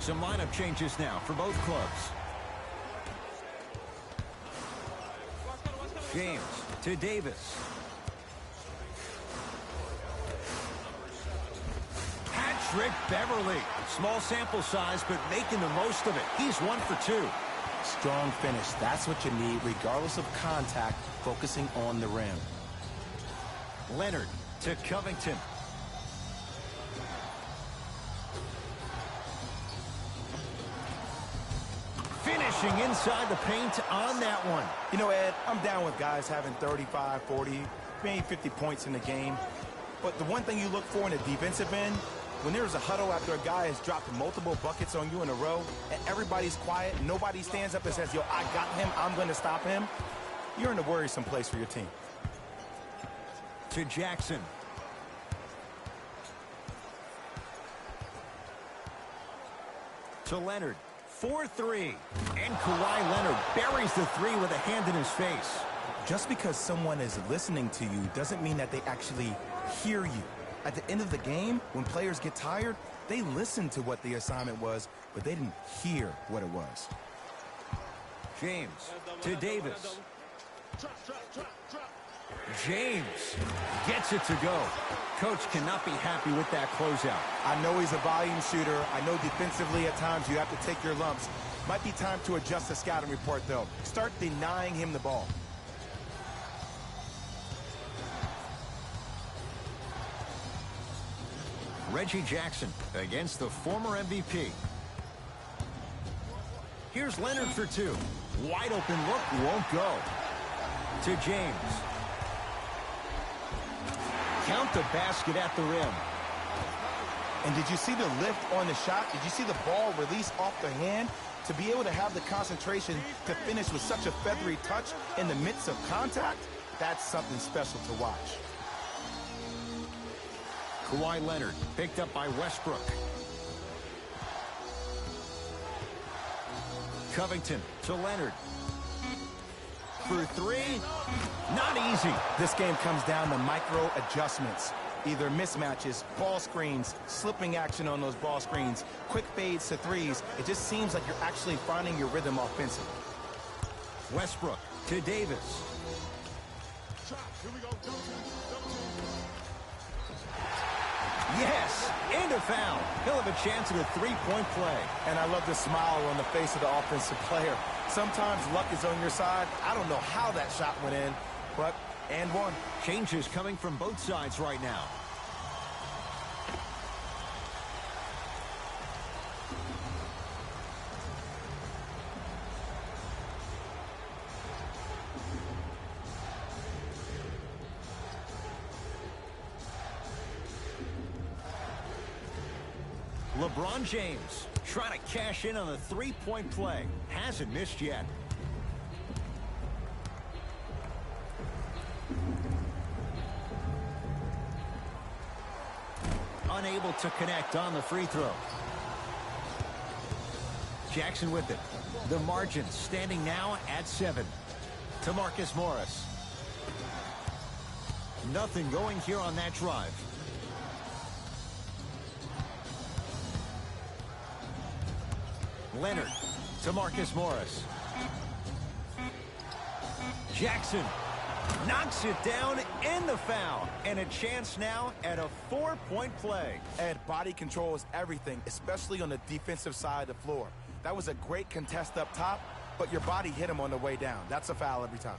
Some lineup changes now for both clubs. James to Davis. Patrick Beverly. Small sample size, but making the most of it. He's 1 for 2. Strong finish. That's what you need, regardless of contact, focusing on the rim. Leonard to Covington. Finishing inside the paint on that one. You know, Ed, I'm down with guys having 35, 40, maybe 50 points in the game. But the one thing you look for in the defensive end, when there's a huddle after a guy has dropped multiple buckets on you in a row, and everybody's quiet, nobody stands up and says, yo, I got him, I'm going to stop him, you're in a worrisome place for your team. To Jackson. To Leonard. 4-3. And Kawhi Leonard buries the three with a hand in his face. Just because someone is listening to you doesn't mean that they actually hear you. At the end of the game, when players get tired, they listen to what the assignment was, but they didn't hear what it was. James to Davis. James gets it to go. Coach cannot be happy with that closeout. I know he's a volume shooter. I know defensively at times you have to take your lumps. Might be time to adjust the scouting report, though. Start denying him the ball. Reggie Jackson against the former MVP. Here's Leonard for 2. Wide open look, won't go. To James. Count the basket at the rim. And did you see the lift on the shot? Did you see the ball release off the hand? To be able to have the concentration to finish with such a feathery touch in the midst of contact, that's something special to watch. Kawhi Leonard picked up by Westbrook. Covington to Leonard. For three, not easy. This game comes down to micro adjustments. Either mismatches, ball screens, slipping action on those ball screens, quick fades to threes. It just seems like you're actually finding your rhythm offensively. Westbrook to Davis. Yes, and a foul. He'll have a chance at a three-point play. And I love the smile on the face of the offensive player. Sometimes luck is on your side. I don't know how that shot went in, but and one. Changes coming from both sides right now. LeBron James trying to cash in on a three-point play. Hasn't missed yet. Unable to connect on the free throw. Jackson with it. The margin standing now at 7. To Marcus Morris. Nothing going here on that drive. Leonard to Marcus Morris. Jackson knocks it down in the foul. And a chance now at a 4-point play. Ed, body control is everything, especially on the defensive side of the floor. That was a great contest up top, but your body hit him on the way down. That's a foul every time.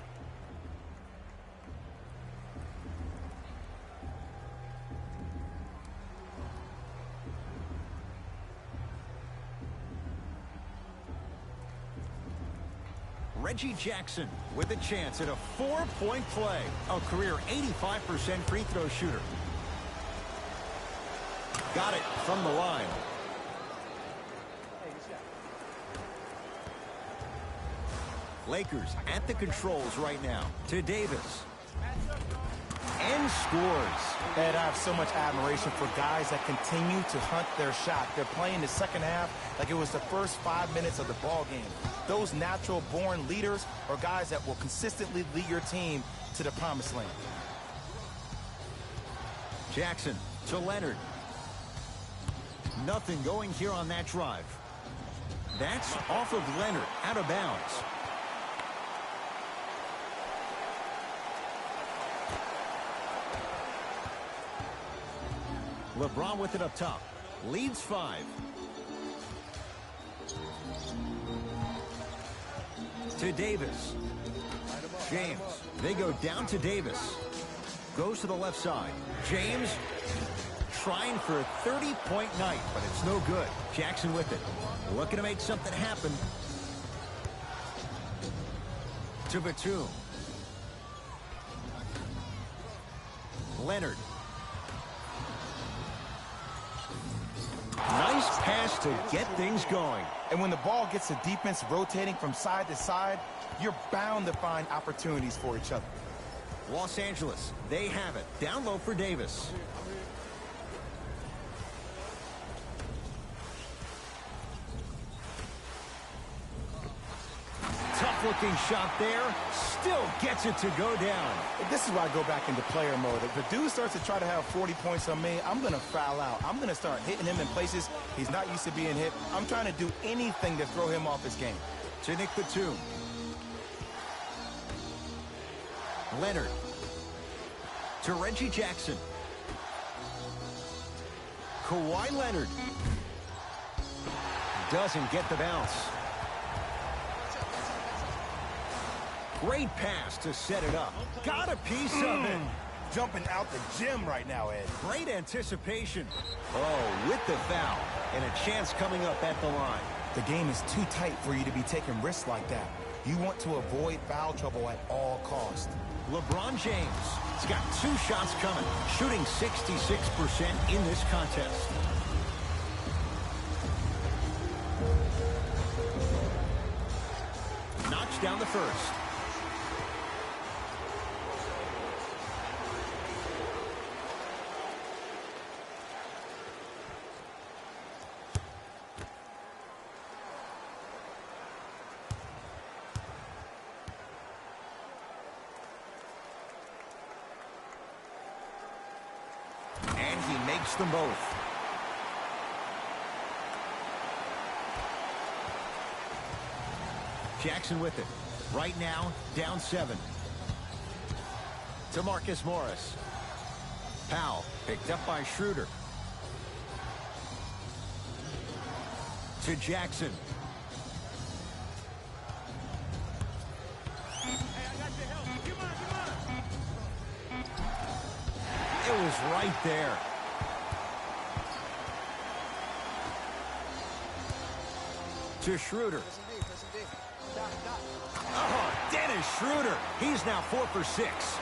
Reggie Jackson with a chance at a 4-point play. A career 85% free throw shooter. Got it from the line. Lakers at the controls right now. To Davis. And scores. Ed, I have so much admiration for guys that continue to hunt their shot. They're playing the second half like it was the first 5 minutes of the ball game. Those natural-born leaders are guys that will consistently lead your team to the promised land. Jackson to Leonard. Nothing going here on that drive. That's off of Leonard, out of bounds. LeBron with it up top. Leads 5. To Davis. James. They go down to Davis. Goes to the left side. James trying for a 30-point night, but it's no good. Jackson with it. Looking to make something happen. To Batum. Leonard. Nice pass to get things going. And when the ball gets the defense rotating from side to side, you're bound to find opportunities for each other. Los Angeles, they have it. Down low for Davis. Tough-looking shot there. Still gets it to go down. This is why I go back into player mode. If the dude starts to try to have 40 points on me, I'm going to foul out. I'm going to start hitting him in places he's not used to being hit. I'm trying to do anything to throw him off his game. To Nick Batum. Leonard. To Reggie Jackson. Kawhi Leonard. Doesn't get the bounce. Great pass to set it up. Got a piece of it. Jumping out the gym right now, Ed. Great anticipation. Oh, with the foul. And a chance coming up at the line. The game is too tight for you to be taking risks like that. You want to avoid foul trouble at all costs. LeBron James has got 2 shots coming, shooting 66% in this contest. down the first. And he makes them both. Jackson with it. Right now, down 7. To Marcus Morris. Powell picked up by Schroeder. To Jackson. It was right there. To Schroeder. Oh, Dennis Schroeder. He's now 4 for 6.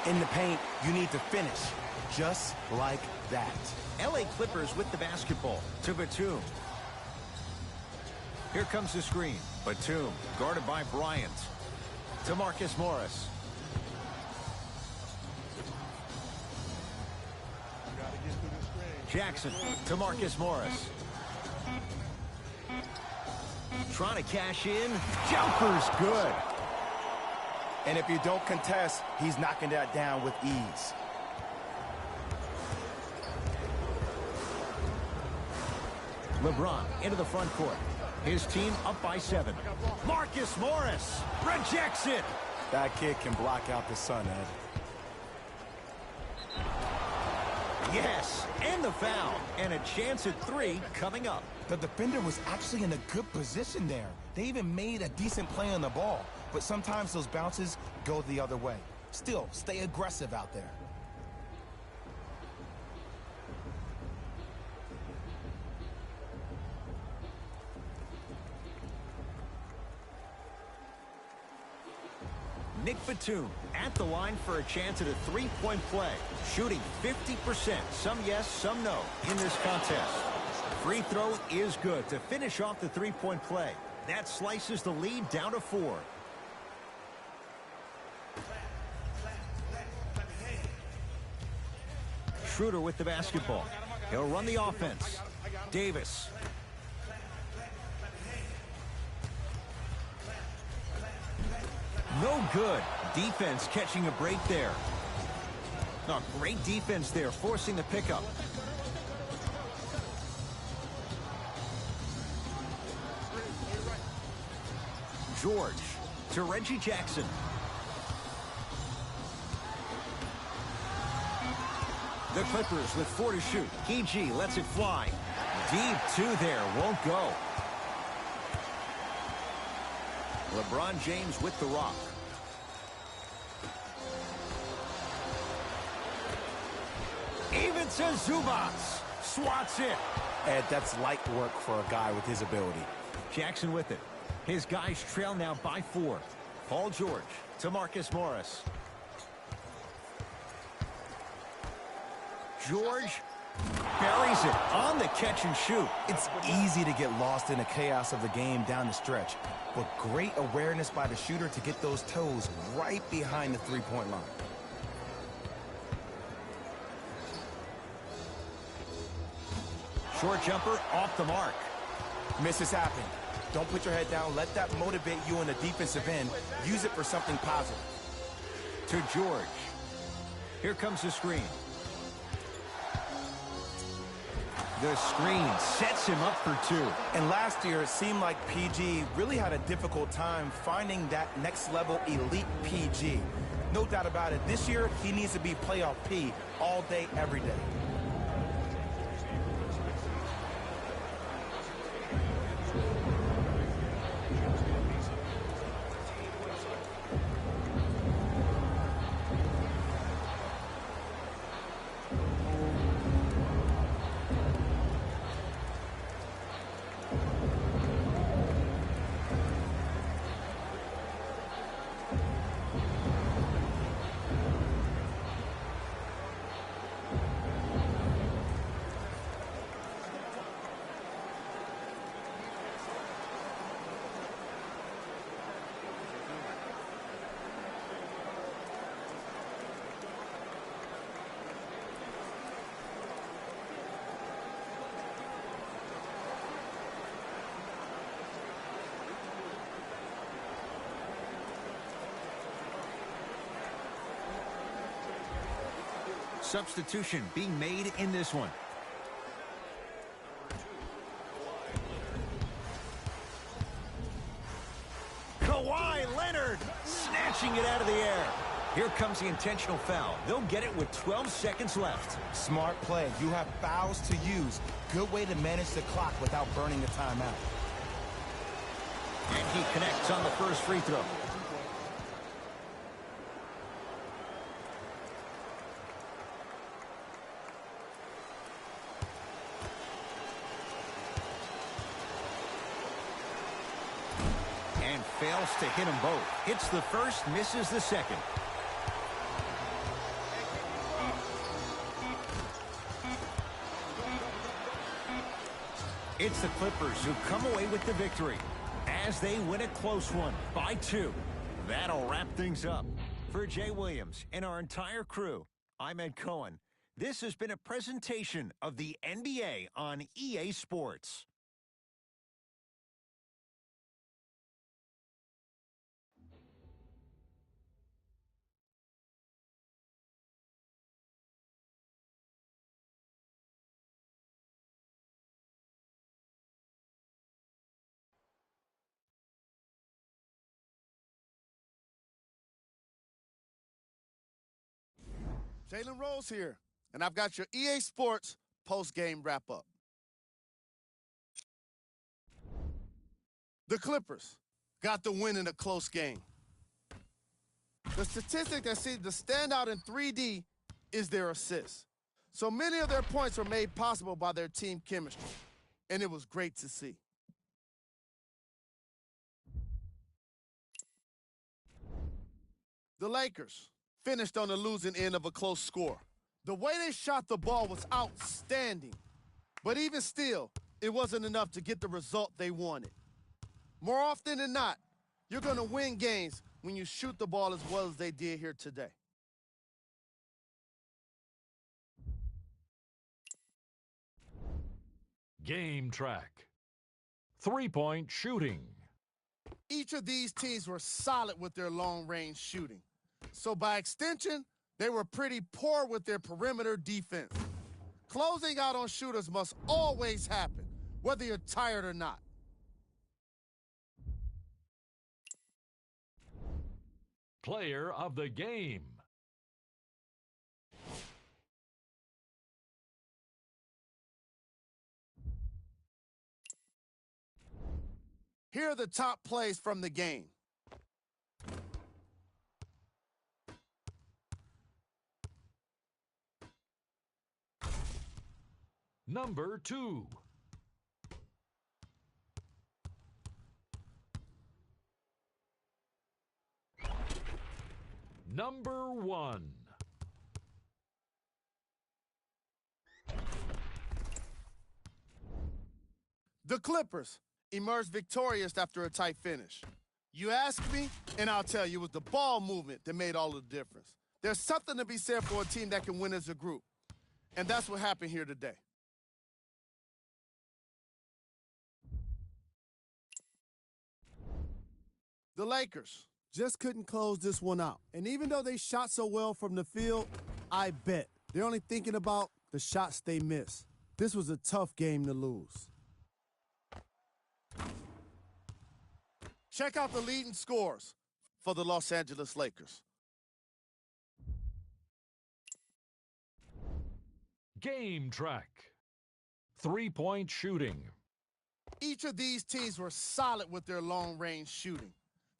In the paint, you need to finish. Just like that. LA Clippers with the basketball. To Batum. Here comes the screen. Batum, guarded by Bryant. To Marcus Morris. Jackson to Marcus Morris. Trying to cash in. Jumper's good. And if you don't contest, he's knocking that down with ease. LeBron into the front court. His team up by 7. Marcus Morris rejects it. That kid can block out the sun, Ed. Yes, and the foul. And a chance at 3 coming up. The defender was actually in a good position there. They even made a decent play on the ball. But sometimes those bounces go the other way. Still, stay aggressive out there. Nick Batum at the line for a chance at a 3-point play. Shooting 50%. Some yes, some no in this contest. Free throw is good to finish off the 3-point play. That slices the lead down to 4. Schroeder with the basketball. He'll run the offense. Davis. No good. Defense catching a break there. Oh, great defense there, forcing the pickup. George to Reggie Jackson. The Clippers with 4 to shoot. PG lets it fly. Deep 2 there, won't go. LeBron James with the rock. Even to Zubats. Swats it. Ed, that's light work for a guy with his ability. Jackson with it. His guys trail now by 4. Paul George to Marcus Morris. George buries it on the catch and shoot. It's easy to get lost in the chaos of the game down the stretch, but great awareness by the shooter to get those toes right behind the three-point line. Short jumper off the mark. Misses happen. Don't put your head down. Let that motivate you on the defensive end. Use it for something positive. To George. Here comes the screen. The screen sets him up for 2. And last year, it seemed like PG really had a difficult time finding that next-level elite PG. No doubt about it. This year, he needs to be playoff P all day, every day. substitution being made in this one. Kawhi Leonard snatching it out of the air. Here comes the intentional foul. They'll get it with 12 seconds left. Smart play. You have fouls to use. Good way to manage the clock without burning a timeout. And he connects on the first free throw. And fails to hit them both. Hits the first, misses the second. It's the Clippers who come away with the victory as they win a close one by 2. That'll wrap things up. For Jay Williams and our entire crew, I'm Ed Cohen. This has been a presentation of the NBA on EA Sports. Jalen Rose here, and I've got your EA Sports post-game wrap-up. The Clippers got the win in a close game. The statistic that seems to stand out in 3D is their assists. So many of their points were made possible by their team chemistry, and it was great to see. The Lakers finished on the losing end of a close score. The way they shot the ball was outstanding. But even still, it wasn't enough to get the result they wanted. More often than not, you're going to win games when you shoot the ball as well as they did here today. Game track. 3-point shooting. Each of these teams were solid with their long-range shooting. So by extension, they were pretty poor with their perimeter defense. Closing out on shooters must always happen, whether you're tired or not. Player of the game. Here are the top plays from the game. Number 2. Number 1. The Clippers emerged victorious after a tight finish. You ask me, and I'll tell you, it was the ball movement that made all the difference. There's something to be said for a team that can win as a group, and that's what happened here today. The Lakers just couldn't close this one out. And even though they shot so well from the field, I bet they're only thinking about the shots they missed. This was a tough game to lose. Check out the leading scores for the Los Angeles Lakers. Game track. 3-point shooting. Each of these teams were solid with their long-range shooting.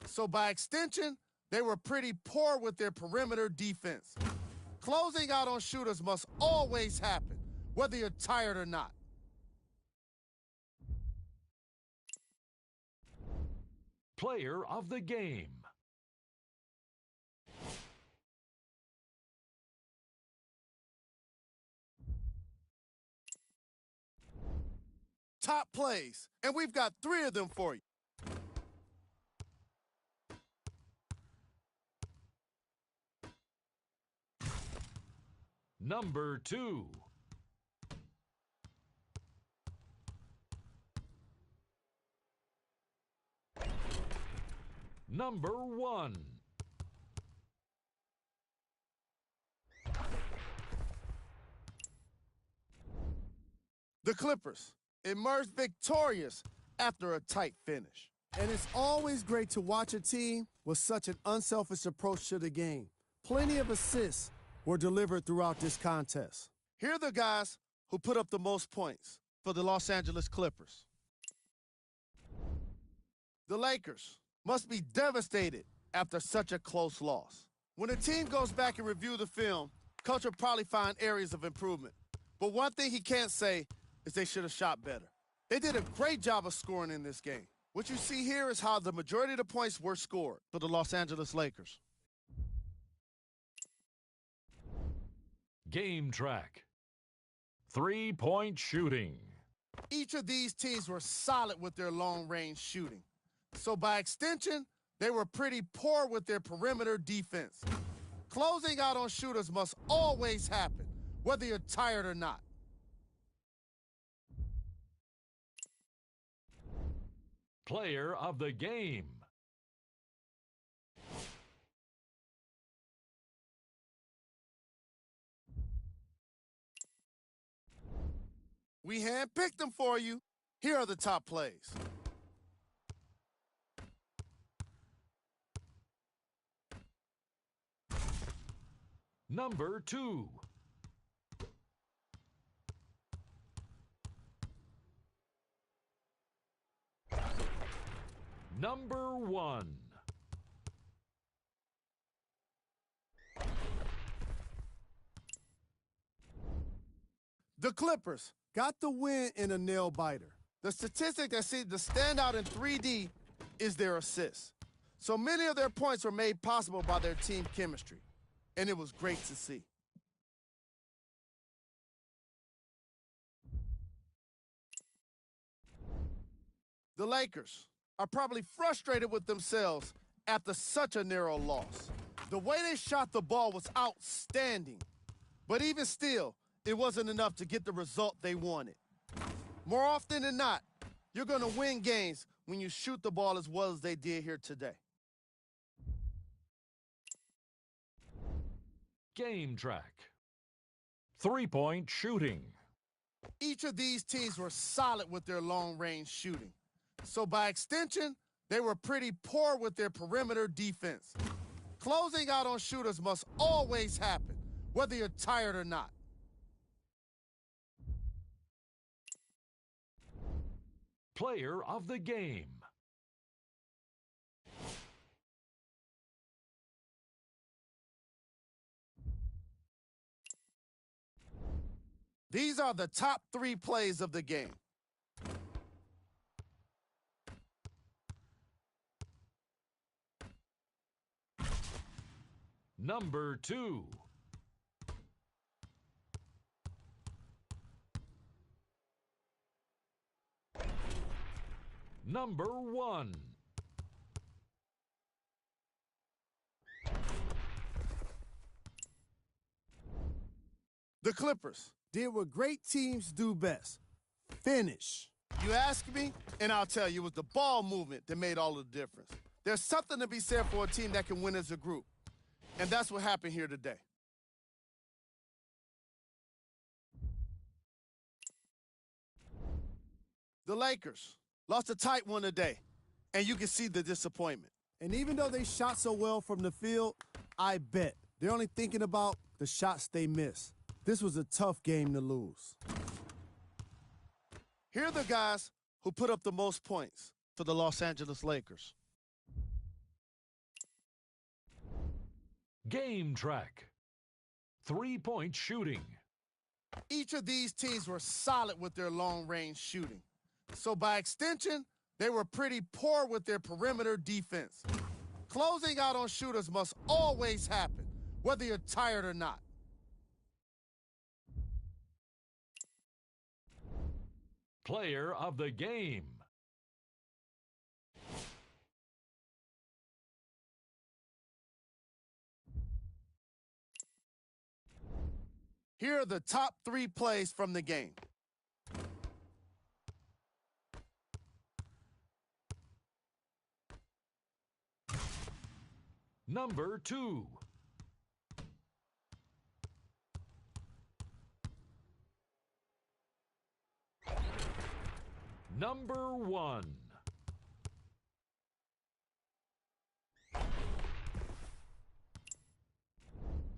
So by extension, they were pretty poor with their perimeter defense. Closing out on shooters must always happen, whether you're tired or not. Player of the game. Top plays, and we've got 3 of them for you. Number 2. Number 1. The Clippers emerged victorious after a tight finish. And it's always great to watch a team with such an unselfish approach to the game. Plenty of assists were delivered throughout this contest. Here are the guys who put up the most points for the Los Angeles Clippers. The Lakers must be devastated after such a close loss. When a team goes back and review the film, coach will probably find areas of improvement. But one thing he can't say is they should have shot better. They did a great job of scoring in this game. What you see here is how the majority of the points were scored for the Los Angeles Lakers. Game track. 3-point shooting. Each of these teams were solid with their long-range shooting. So by extension, they were pretty poor with their perimeter defense. Closing out on shooters must always happen, whether you're tired or not. Player of the game. We handpicked them for you. Here are the top plays. Number 2. Number 1. The Clippers got the win in a nail-biter. The statistic that seemed to stand out in 3D is their assists. So many of their points were made possible by their team chemistry, and it was great to see. The Lakers are probably frustrated with themselves after such a narrow loss. The way they shot the ball was outstanding, but even still, it wasn't enough to get the result they wanted. More often than not, you're going to win games when you shoot the ball as well as they did here today. Game track. 3-point shooting. Each of these teams were solid with their long-range shooting. So by extension, they were pretty poor with their perimeter defense. Closing out on shooters must always happen, whether you're tired or not. Player of the game. These are the top 3 plays of the game. Number 2. Number 1. The Clippers did what great teams do best: finish. You ask me, and I'll tell you, it was the ball movement that made all the difference. There's something to be said for a team that can win as a group, and that's what happened here today. The Lakers lost a tight one today, and you can see the disappointment. And even though they shot so well from the field, I bet they're only thinking about the shots they missed. This was a tough game to lose. Here are the guys who put up the most points for the Los Angeles Lakers. Game track. 3-point shooting. Each of these teams were solid with their long-range shooting. So by extension, they were pretty poor with their perimeter defense. Closing out on shooters must always happen, whether you're tired or not. Player of the game. Here are the top 3 plays from the game. Number 2. number 1.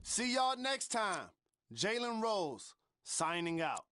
See y'all next time. Jalen Rose, signing out.